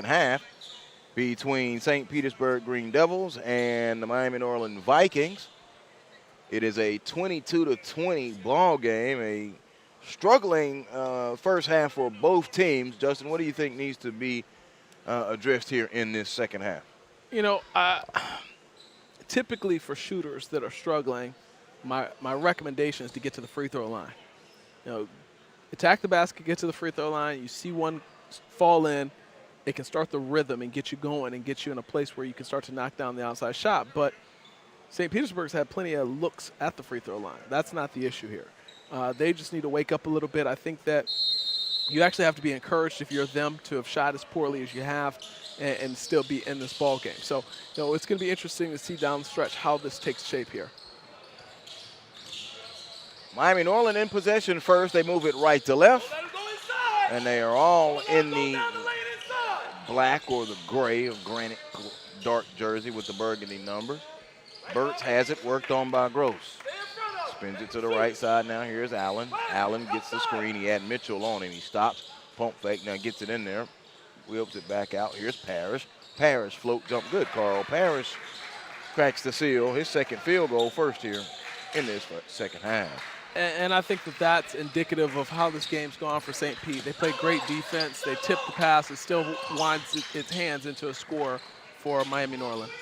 half between St. Petersburg Green Devils and the Miami Norland Vikings. It is a 22-20 ball game, a struggling first half for both teams. Justin, what do you think needs to be addressed here in this second half? You know, typically for shooters that are struggling, my recommendation is to get to the free throw line. You know, attack the basket, get to the free throw line. You see one fall in, it can start the rhythm and get you going and get you in a place where you can start to knock down the outside shot. But St. Petersburg's had plenty of looks at the free throw line. That's not the issue here. They just need to wake up a little bit. I think that you actually have to be encouraged if you're them to have shot as poorly as you have and still be in this ball game. So, you know, it's going to be interesting to see down the stretch how this takes shape here. Miami Norland in possession first. They move it right to left. And they are all in the black or the gray of granite dark jersey with the burgundy numbers. Burtz has it, worked on by Gross. Spins it to the right side now. Here's Allen. Allen gets the screen. He had Mitchell on him. He stops, pump fake, now gets it in there. Wheels it back out. Here's Parrish. Parrish float jump good, Carl. Parrish cracks the seal. His second field goal first here in this second half. And I think that that's indicative of how this game's gone for St. Pete. They play great defense. They tip the pass. It still winds its hands into a score for Miami Norland.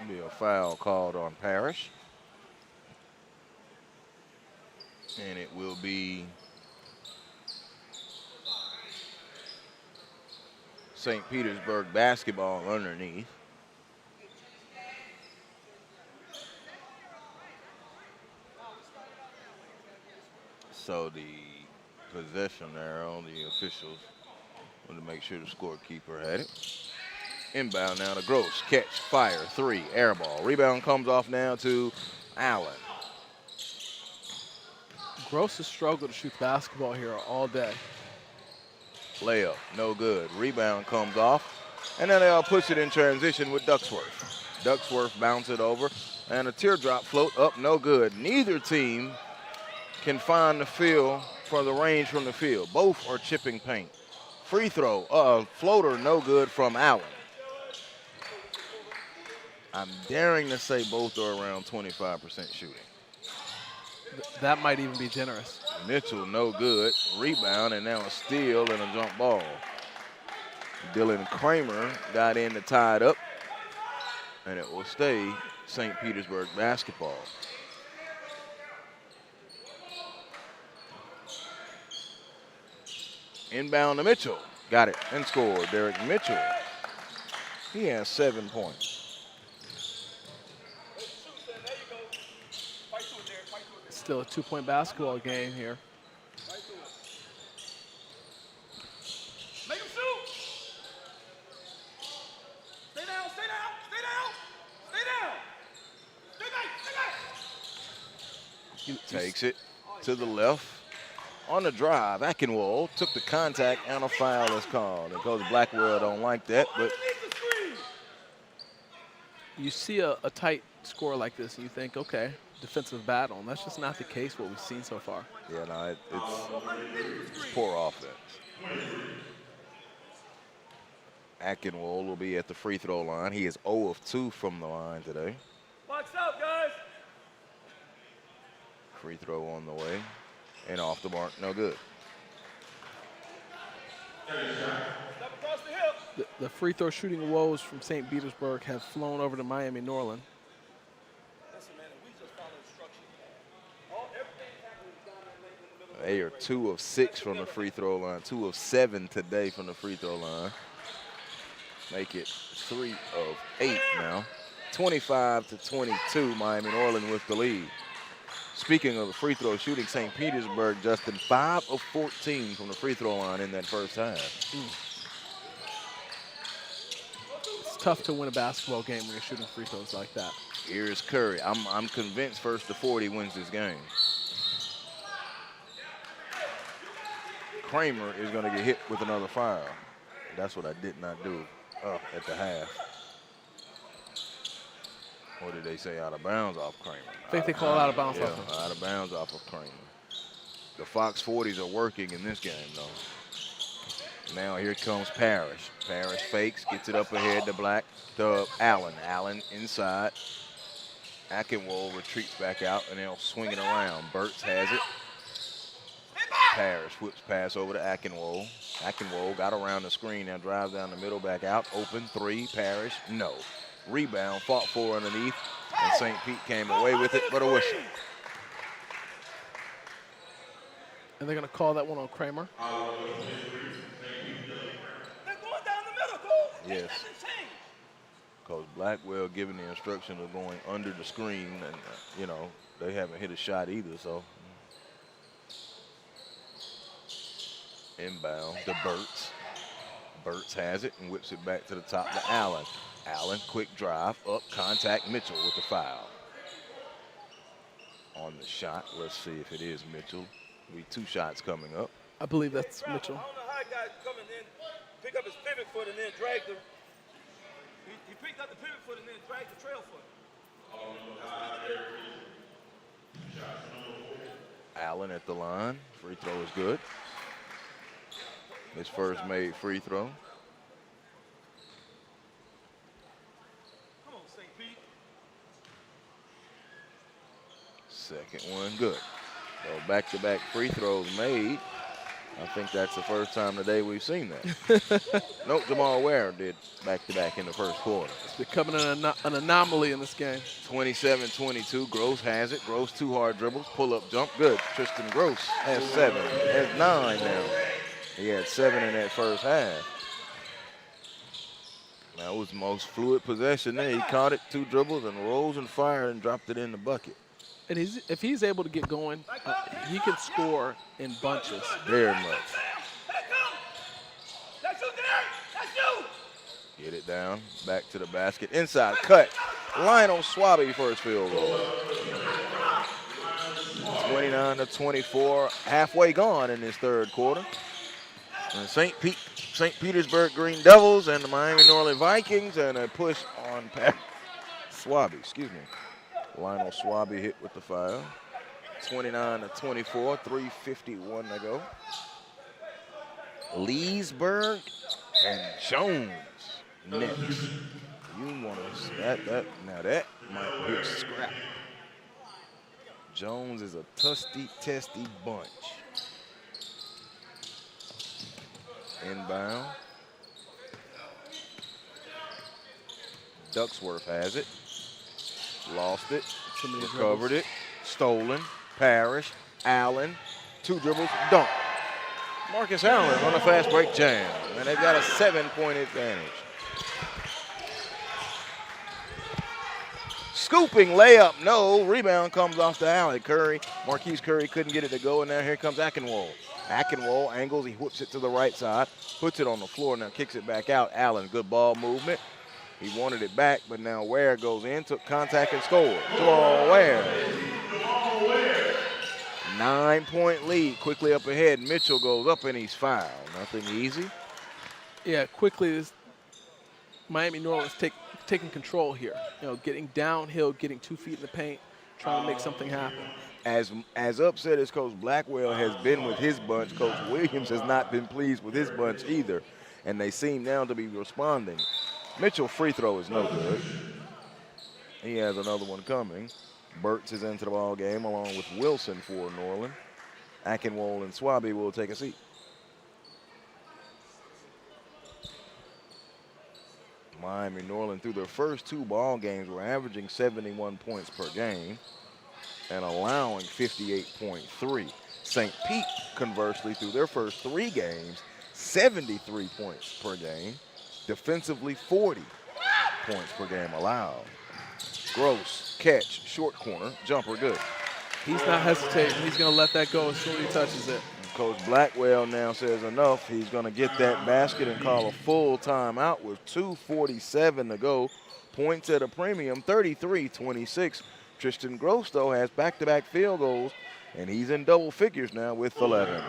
Be a foul called on Parrish. And it will be St. Petersburg basketball underneath. So the possession arrow, the officials wanted to make sure the scorekeeper had it. Inbound now to Gross. Catch, fire, three, air ball. Rebound comes off now to Allen. Gross has struggled to shoot basketball here all day. Layup, no good. Rebound comes off. And then they'll push it in transition with Ducksworth. Ducksworth bounce it over. And a teardrop float up, no good. Neither team can find the feel for the range from the field. Both are chipping paint. Free throw, floater, no good from Allen. I'm daring to say both are around 25% shooting. That might even be generous. Mitchell, no good. Rebound, and now a steal and a jump ball. Dylan Kramer got in to tie it up, and it will stay St. Petersburg basketball. Inbound to Mitchell. Got it and scored. Derek Mitchell. He has 7 points. Still a two-point basketball game here. Make him shoot. Stay down, stay down, stay down, stay down. Stay back, stay back. Takes it to the left. On the drive, Akinwole took the contact and a foul is called. And Coach Blackwell don't like that, but you see a tight score like this and you think, okay, defensive battle, and that's just not the case what we've seen so far. yeah, no, it's poor offense. Akinwole will be at the free throw line. He is 0 of 2 from the line today. Box out, guys. Free throw on the way. And off the mark, no good. Step across the hip. The free throw shooting woes from St. Petersburg have flown over to Miami Norland. Listen, man, we just follow instructions. Everything's happening down in the middle. They are 2 of 6 from the free throw line. 2 of 7 today from the free throw line. Make it 3 of 8 now. 25-22, Miami Norland with the lead. Speaking of the free throw shooting, St. Petersburg, Justin, 5 of 14 from the free throw line in that first half. It's tough to win a basketball game when you're shooting free throws like that. Here's Curry. I'm convinced first to 40 wins this game. Kramer is going to get hit with another foul. That's what I did not do at the half. What did they say? Out of bounds off Kramer. I think they call out of bounds Yeah, off him. out of bounds off of Kramer. The Fox 40s are working in this game, though. Now here comes Parrish. Parrish fakes, gets it up ahead to Allen. Allen inside. Akinwole retreats back out, and they'll swing it around. Burks has it. Parrish whips pass over to Akinwole. Akinwole got around the screen, now drives down the middle, back out. Open three, Parrish, no. Rebound, fought for underneath, and St. Pete came away with it, but a whistle. And they're going to call that one on Kramer. Yes. Coach Blackwell giving the instruction of going under the screen, and, you know, they haven't hit a shot either, so. Inbound to Burks. Burks has it and whips it back to the top to Allen. Allen, quick drive, up, contact Mitchell with the foul. On the shot, let's see if it is Mitchell. Be 2 shots coming up. I believe that's Mitchell. I don't know how a guy come and then pick up his pivot foot and then drag the. He picked up the pivot foot and then dragged the trail foot. Allen at the line. Free throw is good. His first made free throw. Come on, St. Pete. Second one good. So back-to-back free throws made. I think that's the first time today we've seen that. Nope, Jamal Ware did back-to-back in the first quarter. It's becoming an anomaly in this game. 27-22, Gross has it. Gross 2 hard dribbles, pull-up jump, good. Tristan Gross has 7, has 9 now. He had 7 in that first half. That was the most fluid possession there. He caught it, 2 dribbles, and rose and fired and dropped it in the bucket. And if he's able to get going, he can score in bunches. Very much. That's you, Derek. That's you. Get it down, back to the basket. Inside cut. Lionel Swaby first field goal. 29-24, halfway gone in this third quarter. And St. Petersburg Green Devils and the Miami Norland Vikings, and a push on Swaby, excuse me. Lionel Swaby hit with the foul. 29-24, 3:51 to go. Leesburg and Jones next. You want to now that might be a scrap. Jones is a testy bunch. Inbound. Ducksworth has it. Lost it. Recovered it. Stolen. Parrish. Allen. 2 dribbles. Dunk. Marcus Allen on a fast break jam. And they've got a 7-point advantage. Scooping layup. No. Rebound comes off the alley. Curry. Marquis Curry couldn't get it to go. And now here comes Akinwole. Akinwole angles. He whips it to the right side. Puts it on the floor. Now kicks it back out. Allen. Good ball movement. He wanted it back, but now Ware goes in, took contact, and scored. Jamal Ware. 9-point lead, quickly up ahead. Mitchell goes up, and he's fouled. Nothing easy. Yeah, quickly, this Miami Norland's taking control here. You know, getting downhill, getting 2 feet in the paint, trying to make something happen. As upset as Coach Blackwell has been with his bunch, Coach Williams has not been pleased with his bunch either, and they seem now to be responding. Mitchell free throw is no good. He has another one coming. Burks is into the ball game along with Wilson for Norland. Akinwole and Swaby will take a seat. Miami Norland through their first 2 ball games were averaging 71 points per game and allowing 58.3. St. Pete, conversely, through their first 3 games, 73 points per game. Defensively, 40 points per game allowed. Gross, catch, short corner, jumper good. He's not hesitating. He's going to let that go as soon as he touches it. And Coach Blackwell now says enough. He's going to get that basket and call a full timeout with 2:47 to go. Points at a premium, 33-26. Tristan Gross, though, has back-to-back field goals, and he's in double figures now with 11.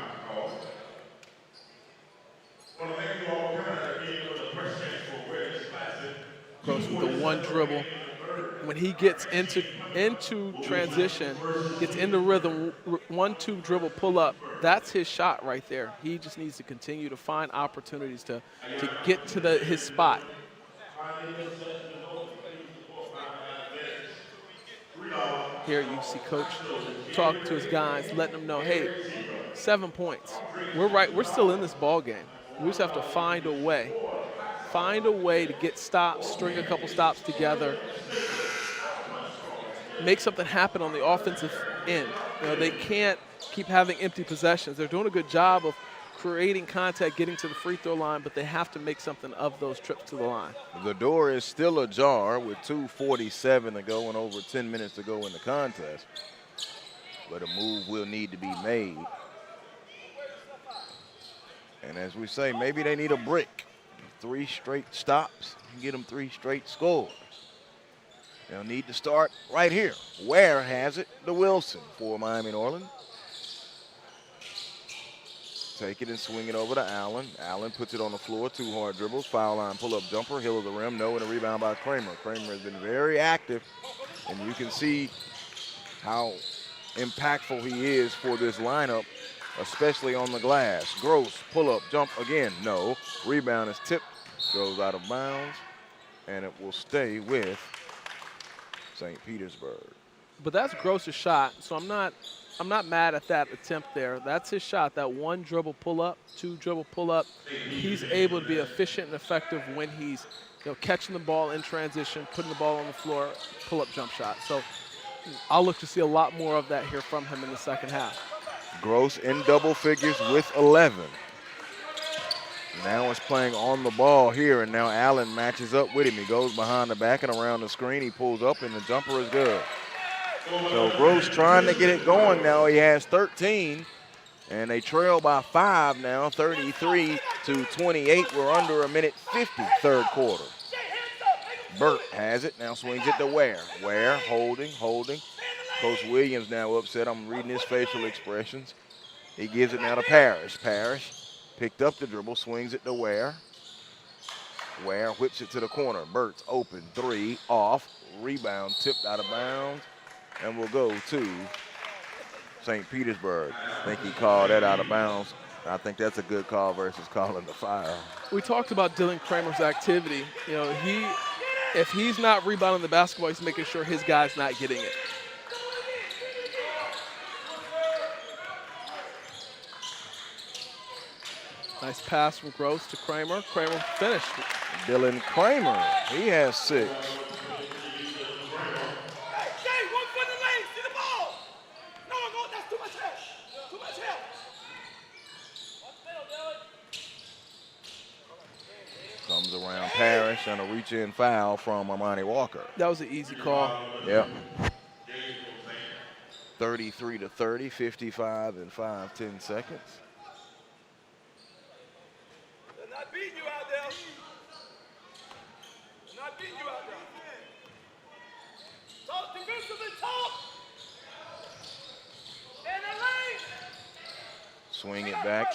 Gross with the 1 dribble. when he gets into transition, gets into rhythm, 1-2 dribble, pull up, that's his shot right there. He just needs to continue to find opportunities to get to his spot. Here you see Coach talk to his guys, letting them know, hey, 7 points. We're still in this ball game. We just have to find a way. Find a way to get stops, string a couple stops together, make something happen on the offensive end. You know, they can't keep having empty possessions. They're doing a good job of creating contact, getting to the free throw line, but they have to make something of those trips to the line. The door is still ajar with 2:47 to go and over 10 minutes to go in the contest. But a move will need to be made. And as we say, maybe they need a brick. 3 straight stops, get them 3 straight scores. They'll need to start right here. Ware has it to Wilson for Miami Norland. Take it and swing it over to Allen. Allen puts it on the floor, 2 hard dribbles, foul line pull-up jumper, hill of the rim, no, and a rebound by Kramer. Kramer has been very active, and you can see how impactful he is for this lineup, especially on the glass. Gross, pull-up, jump again, no. Rebound is tipped, goes out of bounds, and it will stay with St. Petersburg. But that's Gross's shot, so I'm not mad at that attempt there. That's his shot, that 1 dribble pull-up, 2 dribble pull-up. He's able to be efficient and effective when he's catching the ball in transition, putting the ball on the floor, pull-up jump shot. So I'll look to see a lot more of that here from him in the second half. Gross in double figures with 11. Now it's playing on the ball here, and now Allen matches up with him. He goes behind the back and around the screen. He pulls up, and the jumper is good. So Gross trying to get it going now. He has 13, and they trail by 5 now, 33-28. We're under a minute 50, third quarter. Burt has it, now swings it to Ware. Ware holding. Coach Williams now upset. I'm reading his facial expressions. He gives it now to Parrish. Parrish picked up the dribble, swings it to Ware. Ware whips it to the corner. Burt's open, 3, off, rebound, tipped out of bounds, and will go to St. Petersburg. I think he called that out of bounds. I think that's a good call versus calling the foul. We talked about Dylan Kramer's activity. If he's not rebounding the basketball, he's making sure his guy's not getting it. Nice pass from Gross to Kramer. Kramer finished. Dylan Kramer, he has 6. Comes around Parrish and a reach-in foul from Armani Walker. That was an easy call. Yep. 33-30, 55 and 5/10 seconds. They're not beating you out there. They're not beating you out there. Talk defensively, talk. Stay in that lane. Swing it back.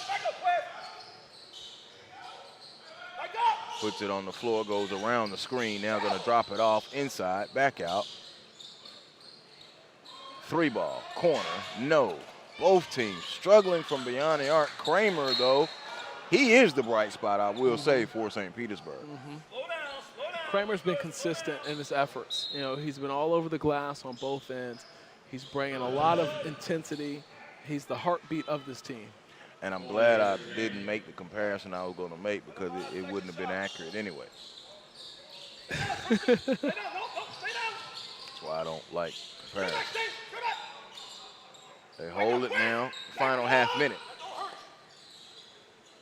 Puts it on the floor, goes around the screen. Now going to drop it off inside, back out. 3 ball, corner, no. Both teams struggling from beyond the arc. Kramer, though, he is the bright spot, I will say, for St. Petersburg. Slow down. Kramer's been consistent in his efforts. He's been all over the glass on both ends. He's bringing a lot of intensity. He's the heartbeat of this team. And I'm glad I didn't make the comparison I was going to make because it wouldn't have been accurate anyway. That's why I don't like comparisons. They hold it now, final half minute.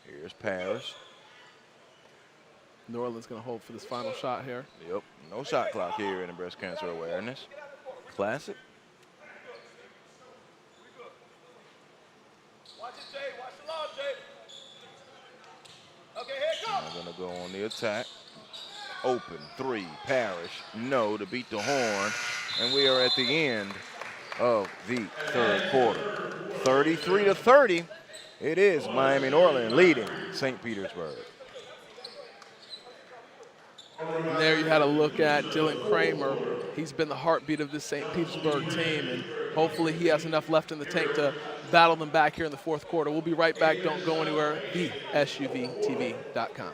Here's Parrish. Norland's going to hold for this final shot here. Yep, no shot clock here in the breast cancer awareness. Classic. Watch it, Jay. Watch the law, Jay. Okay, here it goes. I'm going to go on the attack. Open, 3, Parrish, no, to beat the horn. And we are at the end of the third quarter. 33-30. It is Miami Norland leading St. Petersburg. And there you had a look at Dylan Kramer. He's been the heartbeat of this St. Petersburg team, and hopefully he has enough left in the tank to battle them back here in the fourth quarter. We'll be right back. Don't go anywhere. TheSUVTV.com.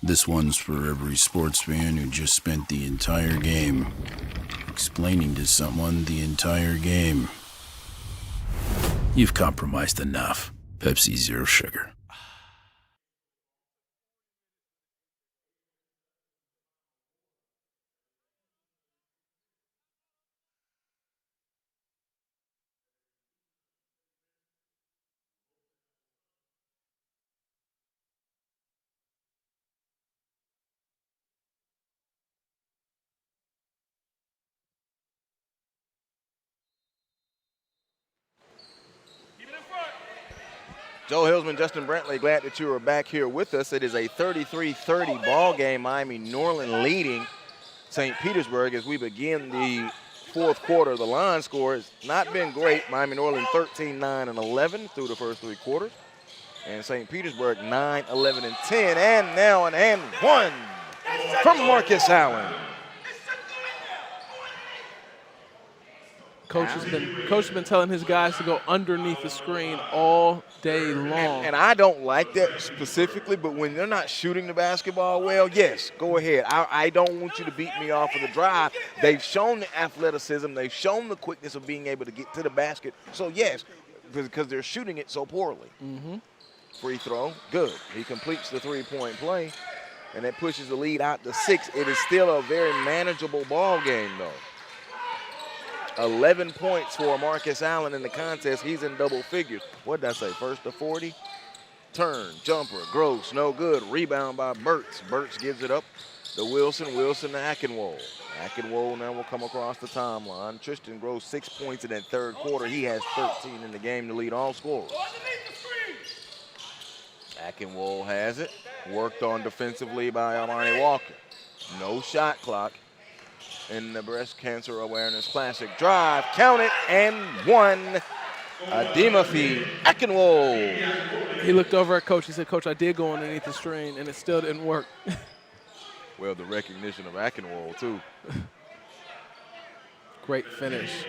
This one's for every sports fan who just spent the entire game explaining to someone the entire game. You've compromised enough. Pepsi Zero Sugar. Joe Hillsman, Justin Brantley, glad that you are back here with us. It is a 33-30 ball game. Miami Norland leading St. Petersburg as we begin the fourth quarter. The line score has not been great. Miami Norland 13, 9, and 11 through the first three quarters. And St. Petersburg 9, 11, and 10. And now an and one from Marcus Allen. Coach has been telling his guys to go underneath the screen all day long. And I don't like that specifically, but when they're not shooting the basketball well, yes, go ahead. I don't want you to beat me off of the drive. They've shown the athleticism. They've shown the quickness of being able to get to the basket. So, yes, because they're shooting it so poorly. Mm-hmm. Free throw, good. He completes the three-point play, and that pushes the lead out to 6. It is still a very manageable ball game, though. 11 points for Marcus Allen in the contest. He's in double figures. What did I say? First to 40. Turn, jumper, Gross, no good. Rebound by Burks. Burks gives it up to Wilson. Wilson to Akinwole. Akinwole now will come across the timeline. Tristan Gross 6 points in that third quarter. He has 13 in the game to lead all scorers. Akinwole has it. Worked on defensively by Amani Walker. No shot clock in the Breast Cancer Awareness Classic. Drive, count it, and one. Ademafi Akinwole. He looked over at Coach. He said, Coach, I did go underneath the screen, and it still didn't work. Well, the recognition of Akinwole, too. Great finish.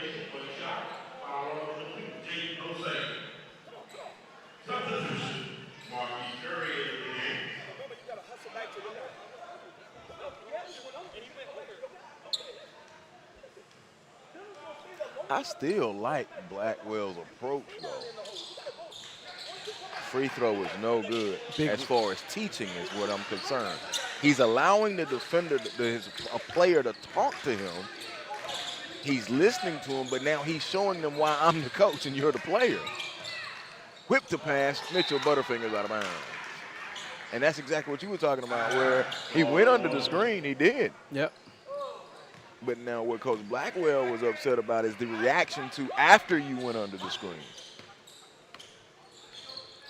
I still like Blackwell's approach, though. Free throw is no good as far as teaching is what I'm concerned. He's allowing the defender, a player to talk to him. He's listening to him, but now he's showing them why I'm the coach and you're the player. Whip to pass, Mitchell Butterfinger's out of bounds. And that's exactly what you were talking about, where he went under the screen, he did. Yep. But now what Coach Blackwell was upset about is the reaction to after you went under the screen.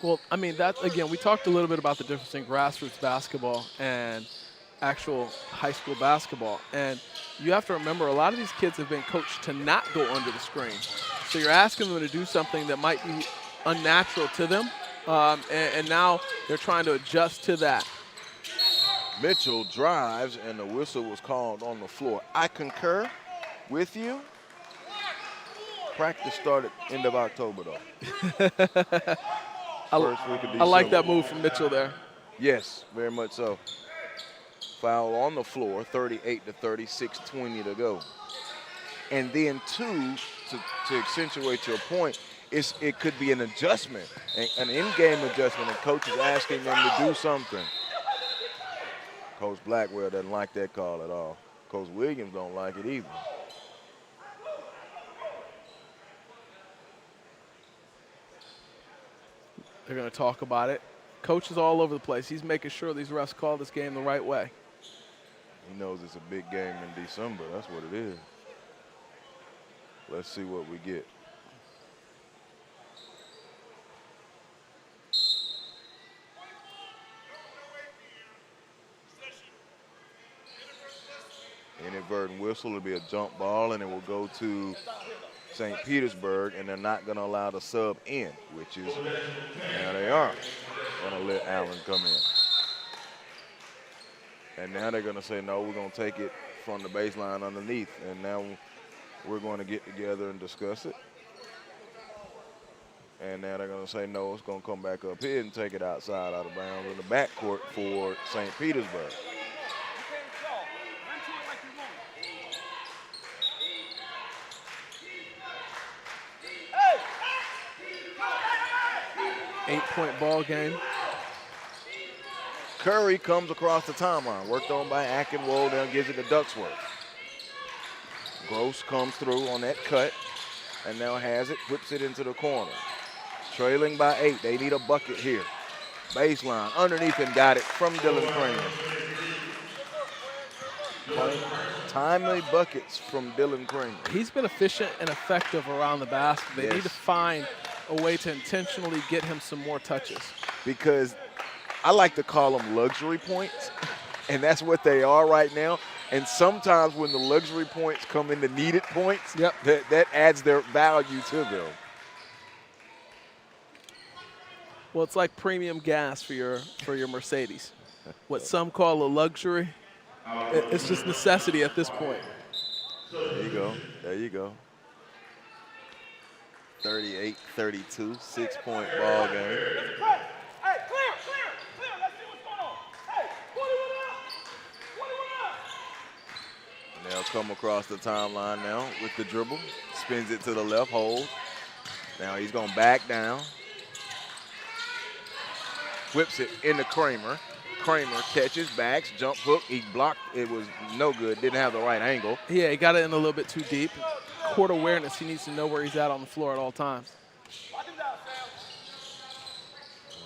Well, I mean, that again, we talked a little bit about the difference in grassroots basketball and actual high school basketball. And you have to remember, a lot of these kids have been coached to not go under the screen. So you're asking them to do something that might be unnatural to them, and now they're trying to adjust to that. Mitchell drives, and the whistle was called on the floor. I concur with you. Practice started end of October, though. I like that move from Mitchell there. Yes, very much so. Foul on the floor, 38-30, 6:20 to go. And then, two, to accentuate your point, it could be an adjustment, an in-game adjustment, and coach is asking them to do something. Coach Blackwell doesn't like that call at all. Coach Williams don't like it either. They're going to talk about it. Coach is all over the place. He's making sure these refs call this game the right way. He knows it's a big game in December. That's what it is. Let's see what we get. Inadvertent whistle. It'll be a jump ball, and it will go to St. Petersburg, and they're not going to allow the sub in, which is, now they are going to let Allen come in. And now they're going to say, no, we're going to take it from the baseline underneath. And now we're going to get together and discuss it. And now they're going to say, no, it's going to come back up here and take it outside out of bounds in the backcourt for St. Petersburg. 8-point ball game. Curry comes across the timeline, worked on by Akinwole, now gives it to Ducksworth. Gross comes through on that cut and now has it, whips it into the corner. Trailing by 8, they need a bucket here. Baseline, underneath and got it from Dylan Kramer. Timely buckets from Dylan Kramer. He's been efficient and effective around the basket. They need to find a way to intentionally get him some more touches. Because I like to call them luxury points, and that's what they are right now. And sometimes when the luxury points come into needed points, that adds their value to them. Well, it's like premium gas for your Mercedes. What some call a luxury, it's just necessity at this point. There you go. There you go. 38-32, 6-point ball game. Now come across the timeline now with the dribble. Spins it to the left, hold. Now he's going back down. Whips it into Kramer. Kramer catches, backs, jump hook. He blocked. It was no good. Didn't have the right angle. Yeah, he got it in a little bit too deep. Court awareness. He needs to know where he's at on the floor at all times.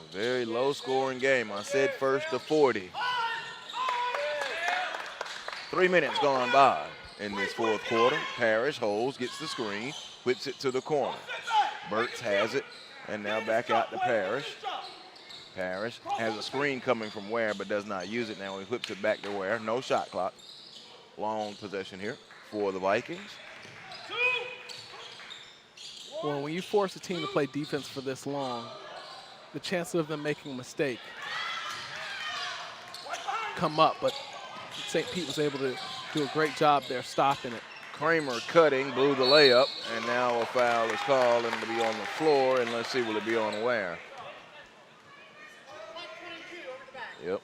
A very low-scoring game. I said first to 40. 3 minutes gone by in this fourth quarter. Parrish holds, gets the screen, whips it to the corner. Burks has it, and now back out to Parrish. Parrish has a screen coming from Ware, but does not use it now. He whips it back to Ware. No shot clock. Long possession here for the Vikings. Well, when you force a team to play defense for this long, the chances of them making a mistake come up, but St. Pete was able to do a great job there stopping it. Kramer cutting, blew the layup, and now a foul is called, and it'll be on the floor, and let's see, will it be on Ware? Yep.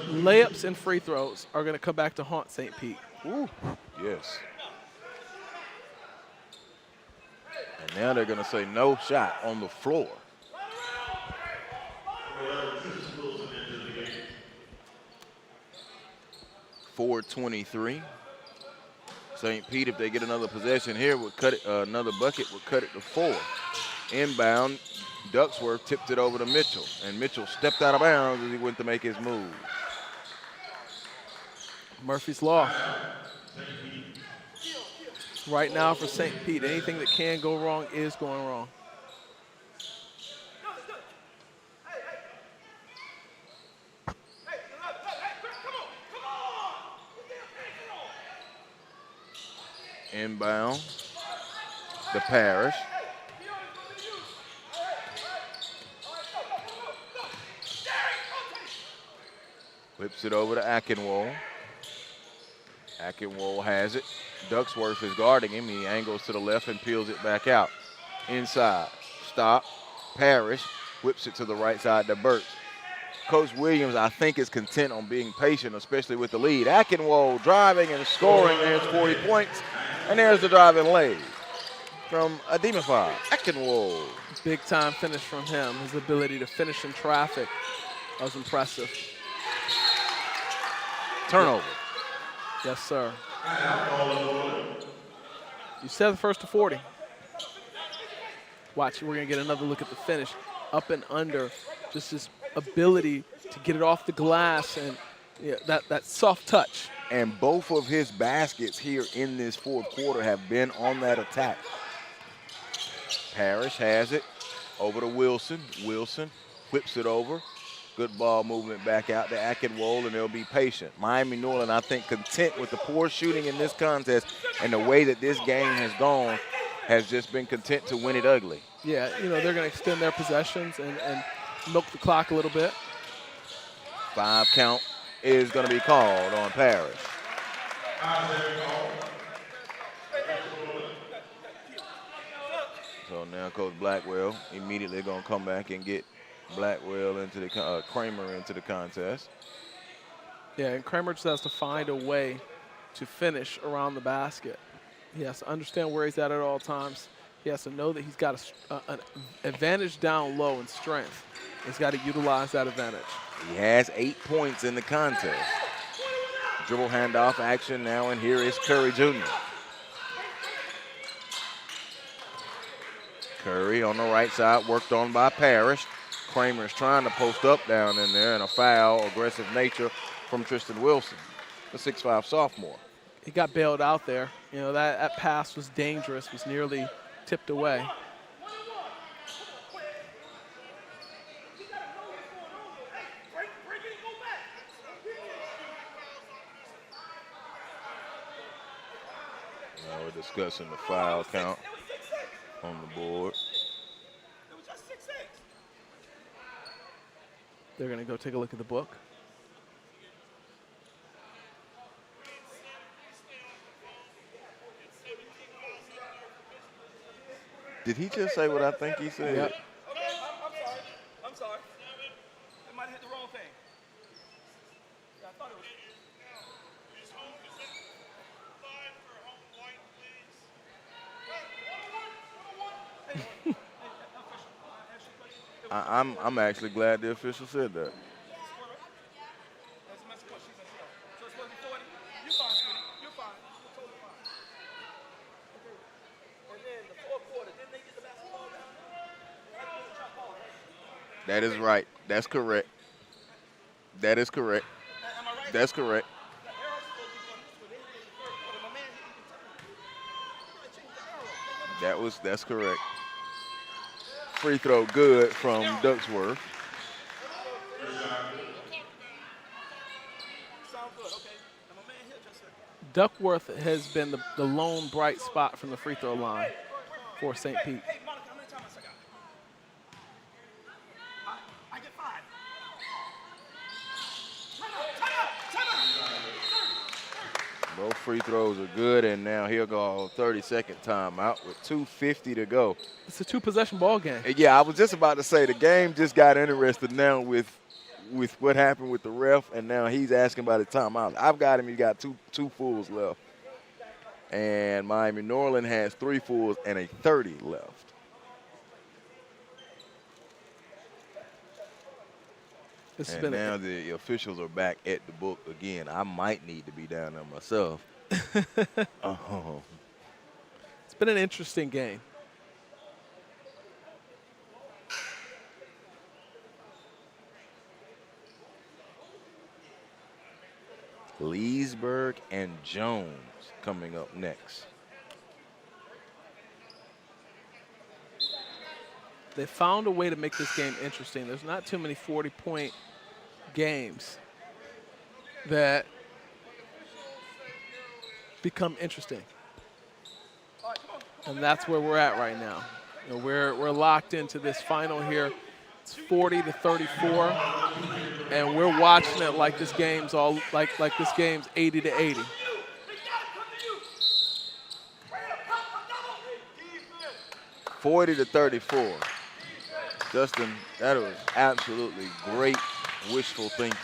Layups and free throws are going to come back to haunt St. Pete. Ooh, yes. And now they're going to say no shot on the floor. .423. St. Pete, if they get another possession here, would cut it. Another bucket would cut it to 4. Inbound, Ducksworth tipped it over to Mitchell, and Mitchell stepped out of bounds as he went to make his move. Murphy's Law. Right now for St. Pete, anything that can go wrong is going wrong. Inbound, the Parrish. Whips it over to Akinwole. Akinwole has it. Ducksworth is guarding him. He angles to the left and peels it back out. Inside, stop. Parrish whips it to the right side to Burks. Coach Williams, I think, is content on being patient, especially with the lead. Akinwole driving and scoring. There's 40 points. And there's the driving lay from Ademify. Akinwole. Big time finish from him. His ability to finish in traffic was impressive. Turnover. Yes, sir. You said the first to 40. Watch, we're going to get another look at the finish. Up and under, just his ability to get it off the glass and that soft touch. And both of his baskets here in this fourth quarter have been on that attack. Parrish has it over to Wilson. Wilson whips it over. Good ball movement back out to Akinwole, and they'll be patient. Miami Norland, I think, content with the poor shooting in this contest and the way that this game has gone, has just been content to win it ugly. Yeah, they're going to extend their possessions and milk the clock a little bit. 5 count is going to be called on Parrish. So now Coach Blackwell immediately going to come back and get Blackwell into the Kramer into the contest. Yeah, and Kramer just has to find a way to finish around the basket. He has to understand where he's at all times. He has to know that he's got an advantage down low in strength. He's got to utilize that advantage. He has 8 points in the contest. Dribble handoff action now, and here is Curry Jr. Curry on the right side, worked on by Parrish. Kramer's trying to post up down in there, and a foul, aggressive nature from Tristan Wilson, the 6'5" sophomore. He got bailed out there. That pass was dangerous, was nearly tipped away. Now we're discussing the foul count on the board. They're going to go take a look at the book. Did he just say what I think he said? Yep. I'm sorry. They might have hit the wrong thing. Yeah, I thought it was. I'm actually glad the official said that. That is right. That's correct. That is correct. That's correct. That's correct. Free throw good from Ducksworth. Duckworth has been the lone bright spot from the free throw line for St. Pete. Both free throws are good, and now he'll go 30-second timeout with 2:50 to go. It's a two-possession ball game. Yeah, I was just about to say the game just got interested now with what happened with the ref, and now he's asking about the timeout. I've got him. He got two fulls left, and Miami Norland has 3 fulls and a 30 left. And now the officials are back at the book again. I might need to be down there myself. Oh. It's been an interesting game. Leesburg and Jones coming up next. They found a way to make this game interesting. There's not too many 40-point games that become interesting. And that's where we're at right now. We're locked into this final here. It's 40-34, and we're watching it like this game's like this game's 80-80. (40-34). Justin, that was absolutely great wishful thinking.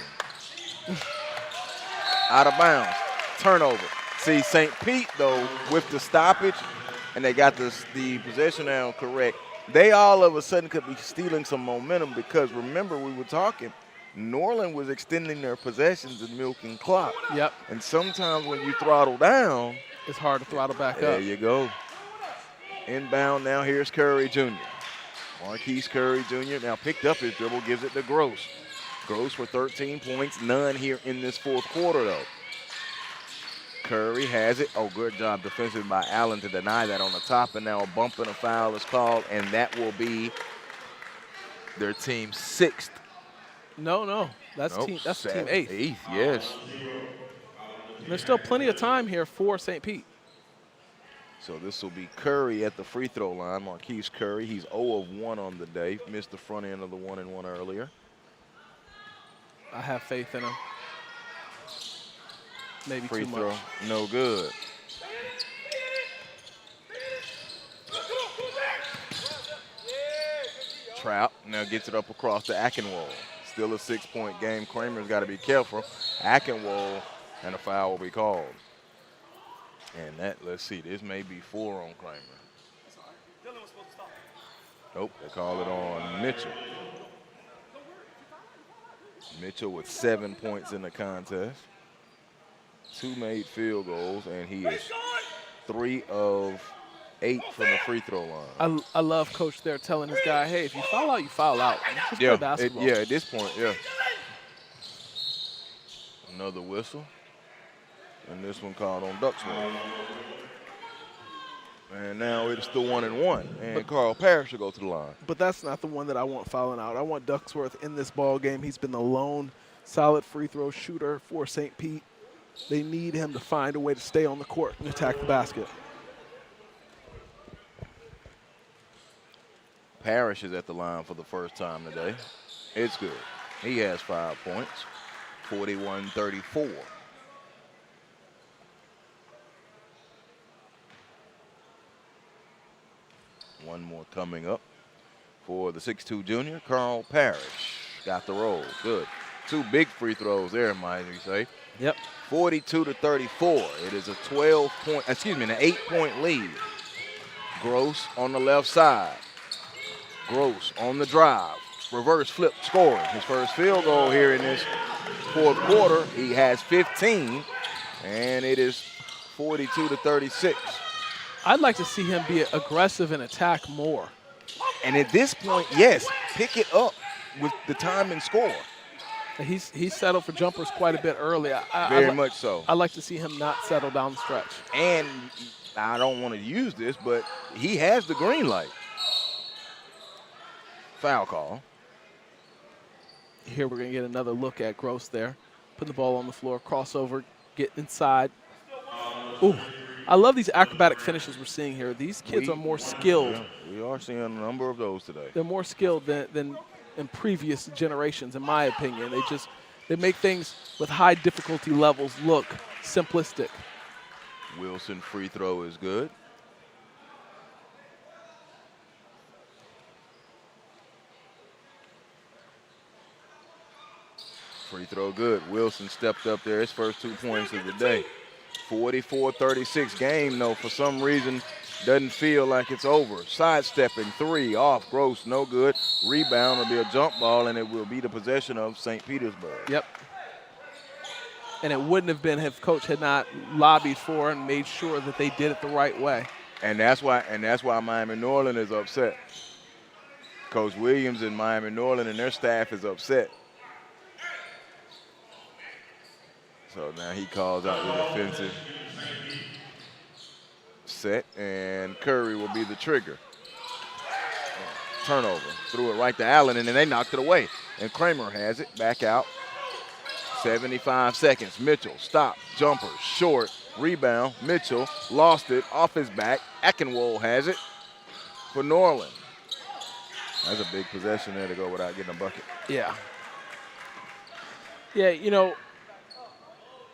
Out of bounds, turnover. See, St. Pete, though, with the stoppage, and they got the possession down correct, they all of a sudden could be stealing some momentum because, remember, we were talking, Norland was extending their possessions and milking clock. Yep. And sometimes when you throttle down, It's hard to throttle back there up. you go. Inbound now, here's Curry Jr. Marquis Curry Jr. now picked up his dribble, gives it to Gross. Gross for 13 points, none here in this fourth quarter, though. Curry has it. Oh, good job defensively by Allen to deny that on the top, and now a bump and a foul is called, and that will be their team's 6th. No. That's Nope, team 8th. 8th, yes. And there's still plenty of time here for St. Pete. So this will be Curry at the free throw line. Marquis Curry, he's 0 of 1 on the day. Missed the front end of the 1-and-1 earlier. I have faith in him. Maybe Free too throw, much. no good. Trout now gets it up across to Akinwole. Still a 6-point game. Kramer's got to be careful. Akinwole, and a foul will be called. And that, let's see, this may be 4 on Kramer. Nope, they call it on Mitchell. Mitchell with 7 points in the contest. 2 made field goals, and he is 3 of 8 from the free throw line. I love Coach there telling his guy, hey, if you foul out, you foul out. Just play basketball. At this point, yeah. Another whistle. And this one called on Ducksworth. And now it's the 1-and-1. And Carl Parrish will go to the line. But that's not the one that I want fouling out. I want Ducksworth in this ball game. He's been the lone solid free throw shooter for St. Pete. They need him to find a way to stay on the court and attack the basket. Parrish is at the line for the first time today. It's good. He has 5 points, 41-34. One more coming up for the 6'2 junior, Carl Parrish. Got the roll. Good. 2 big free throws there, might we say. Yep. 42-34. It is a an 8-point lead. Gross on the left side. Gross on the drive. Reverse flip, scoring. His first field goal here in this fourth quarter. He has 15, and it is 42-36. I'd like to see him be aggressive and attack more. And at this point, yes, pick it up with the time and score. He's settled for jumpers quite a bit early. Very much so. I'd like to see him not settle down the stretch. And I don't want to use this, but he has the green light. Foul call. Here we're going to get another look at Gross there. Put the ball on the floor, crossover, get inside. Ooh, I love these acrobatic finishes we're seeing here. These kids are more skilled. Yeah, we are seeing a number of those today. They're more skilled than in previous generations, in my opinion. They make things with high difficulty levels look simplistic. Wilson free throw is good. Free throw good. Wilson stepped up there, his first 2 points of the day. 44-36 game, though, for some reason, doesn't feel like it's over. Sidestepping, 3 off, Gross, no good. Rebound will be a jump ball, and it will be the possession of St. Petersburg. Yep. And it wouldn't have been if Coach had not lobbied for and made sure that they did it the right way. And that's why Miami Norland is upset. Coach Williams and Miami Norland and their staff is upset. So now he calls out the defensive set, and Curry will be the trigger. Turnover. Threw it right to Allen, and then they knocked it away. And Kramer has it. Back out. 75 seconds. Mitchell, stop. Jumper, short. Rebound. Mitchell lost it off his back. Akinwole has it for Norland. That's a big possession there to go without getting a bucket. Yeah. Yeah, you know,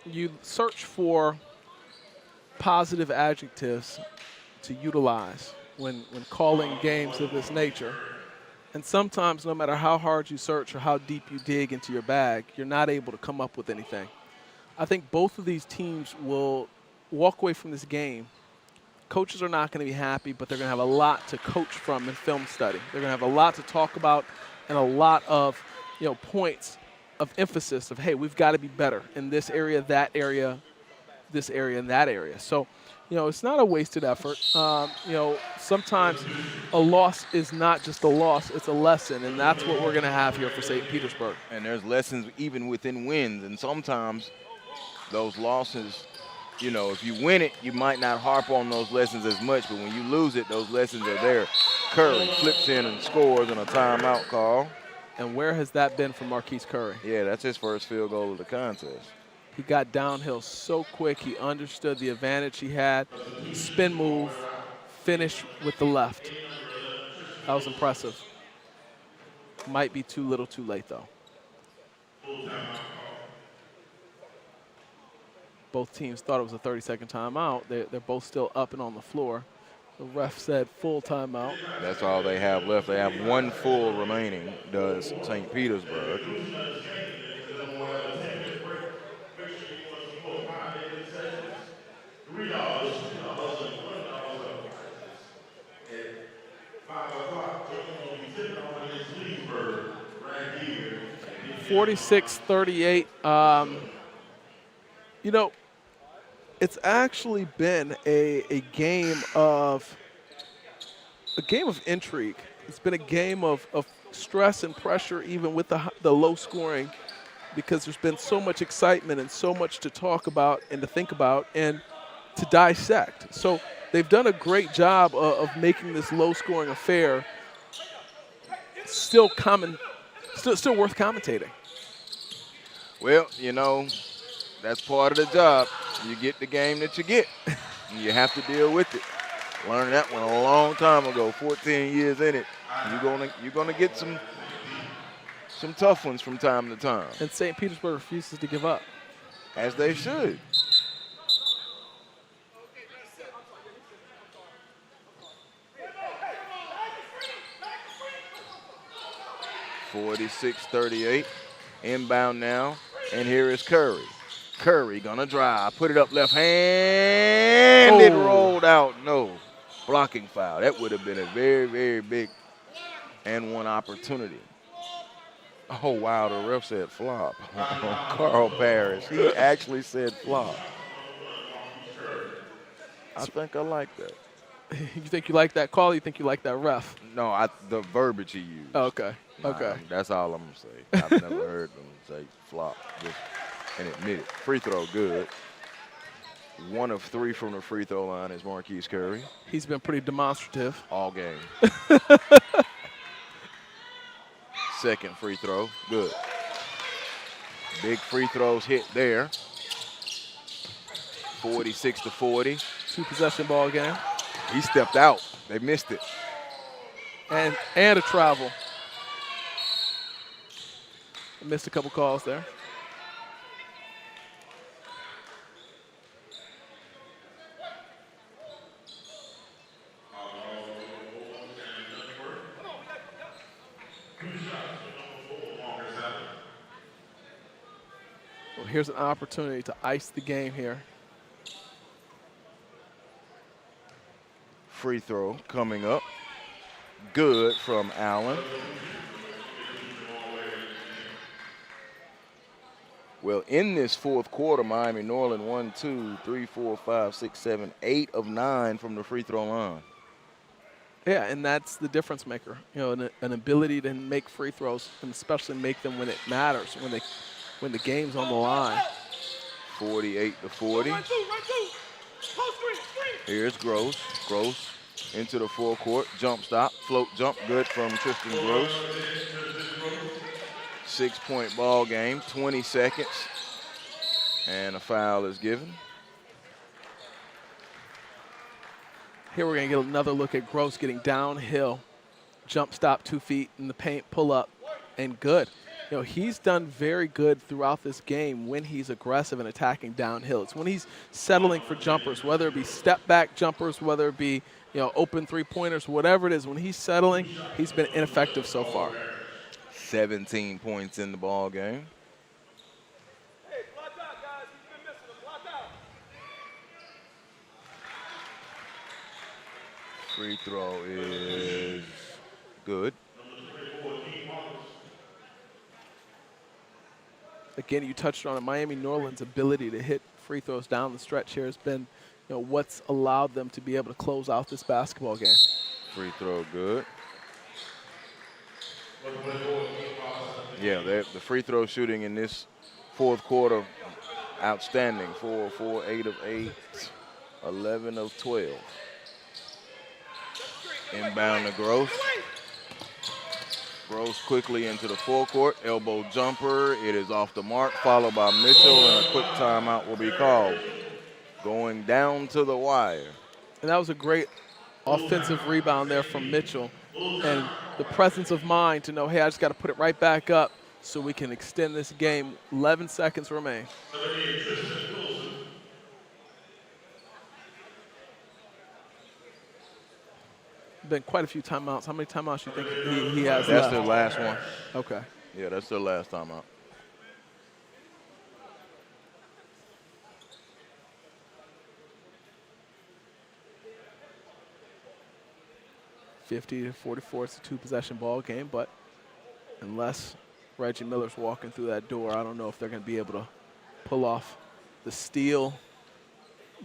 you search for positive adjectives to utilize when calling games of this nature. And sometimes, no matter how hard you search or how deep you dig into your bag, you're not able to come up with anything. I think both of these teams will walk away from this game. Coaches are not going to be happy, but they're going to have a lot to coach from in film study. They're going to have a lot to talk about and a lot of, points of emphasis of, hey, we've got to be better in this area, that area, this area, and that area. So, it's not a wasted effort. Sometimes a loss is not just a loss, it's a lesson, and that's what we're going to have here for St. Petersburg. And there's lessons even within wins, and sometimes those losses, if you win it, you might not harp on those lessons as much, but when you lose it, those lessons are there. Curry flips in and scores on a timeout call. And where has that been for Marquis Curry? Yeah, that's his first field goal of the contest. He got downhill so quick. He understood the advantage he had. Spin move, finish with the left. That was impressive. Might be too little too late, though. Both teams thought it was a 30-second timeout. They're both still up and on the floor. The ref said full timeout. That's all they have left. They have one full remaining, does St. Petersburg. (46-38). It's actually been a game of intrigue. It's been a game of stress and pressure, even with the low scoring, because there's been so much excitement and so much to talk about and to think about and to dissect. So they've done a great job of making this low-scoring affair still worth commentating. Well, that's part of the job. You get the game that you get, and you have to deal with it. Learned that one a long time ago, 14 years in it. You're gonna get some tough ones from time to time. And St. Petersburg refuses to give up. As they should. (46-38). Inbound now, and here is Curry. Curry gonna drive, put it up left hand. It rolled out. No, blocking foul. That would have been a very, very big and one opportunity. Oh wow, the ref said flop. Carl Parrish. He actually said flop. I think I like that. You think you like that call? Or you think you like that ref? No, the verbiage he used. Oh, okay. Okay. That's all I'm gonna say. I've never heard them say flop and admit it. Free throw, good. 1 of 3 from the free throw line is Marquis Curry. He's been pretty demonstrative all game. Second free throw, good. Big free throws hit there. 46-40. 2-possession ball game. He stepped out. They missed it. And a travel. Missed a couple calls there. Well, here's an opportunity to ice the game here. Free throw coming up. Good from Allen. Well, in this fourth quarter, Miami Norland 1, 2, 3, 4, 5, 6, 7, 8 of 9 from the free throw line. Yeah, and that's the difference maker. An ability to make free throws, and especially make them when it matters, when the game's on the line. 48-40. Here's Gross. Gross into the forecourt. Jump stop. Float jump. Good from Tristan Gross. 6-point ball game. 20 seconds. And a foul is given. Here we're going to get another look at Gross getting downhill. Jump stop, 2 feet in the paint, pull up, and good. He's done very good throughout this game when he's aggressive and attacking downhill. It's when he's settling for jumpers, whether it be step-back jumpers, whether it be open three-pointers, whatever it is. When he's settling, he's been ineffective so far. 17 points in the ball game. Hey, block out, guys. He's been missing him. Block out. Free throw is good. Again, you touched on it. Miami Norland's ability to hit free throws down the stretch here has been, what's allowed them to be able to close out this basketball game. Free throw good. Yeah, the free throw shooting in this fourth quarter, outstanding. 4 of 4, 8 of 8, 11 of 12. Inbound to Gross. Gross quickly into the forecourt. Elbow jumper. It is off the mark, followed by Mitchell, and a quick timeout will be called. Going down to the wire. And that was a great offensive rebound there from Mitchell. And the presence of mind to know, hey, I just got to put it right back up so we can extend this game. 11 seconds remain. Been quite a few timeouts. How many timeouts do you think he has That's left? their last one. Okay. Yeah, that's their last timeout. (50-44). It's a two-possession ball game, but unless Reggie Miller's walking through that door, I don't know if they're going to be able to pull off the steal,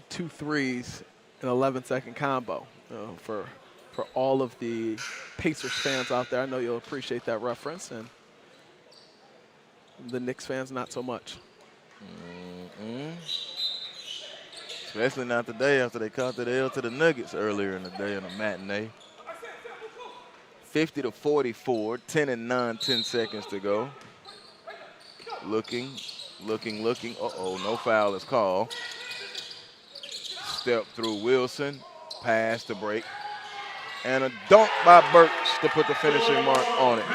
2 threes, an 11-second combo. For all of the Pacers fans out there, I know you'll appreciate that reference, and the Knicks fans not so much. Especially not today after they caught the L to the Nuggets earlier in the day in a matinee. 50-44, 10 and 9, 10 seconds to go. Looking. Uh-oh, no foul is called. Step through Wilson, pass to break. And a dunk by Burks to put the finishing mark on it.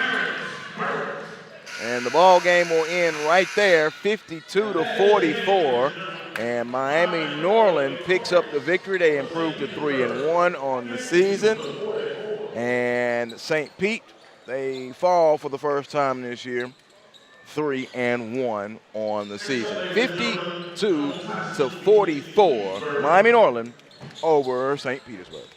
And the ball game will end right there, 52-44. And Miami Norland picks up the victory. They improved to 3-1 on the season. And St. Pete, they fall for the first time this year, 3-1 on the season. 52-44, Miami Norland over St. Petersburg.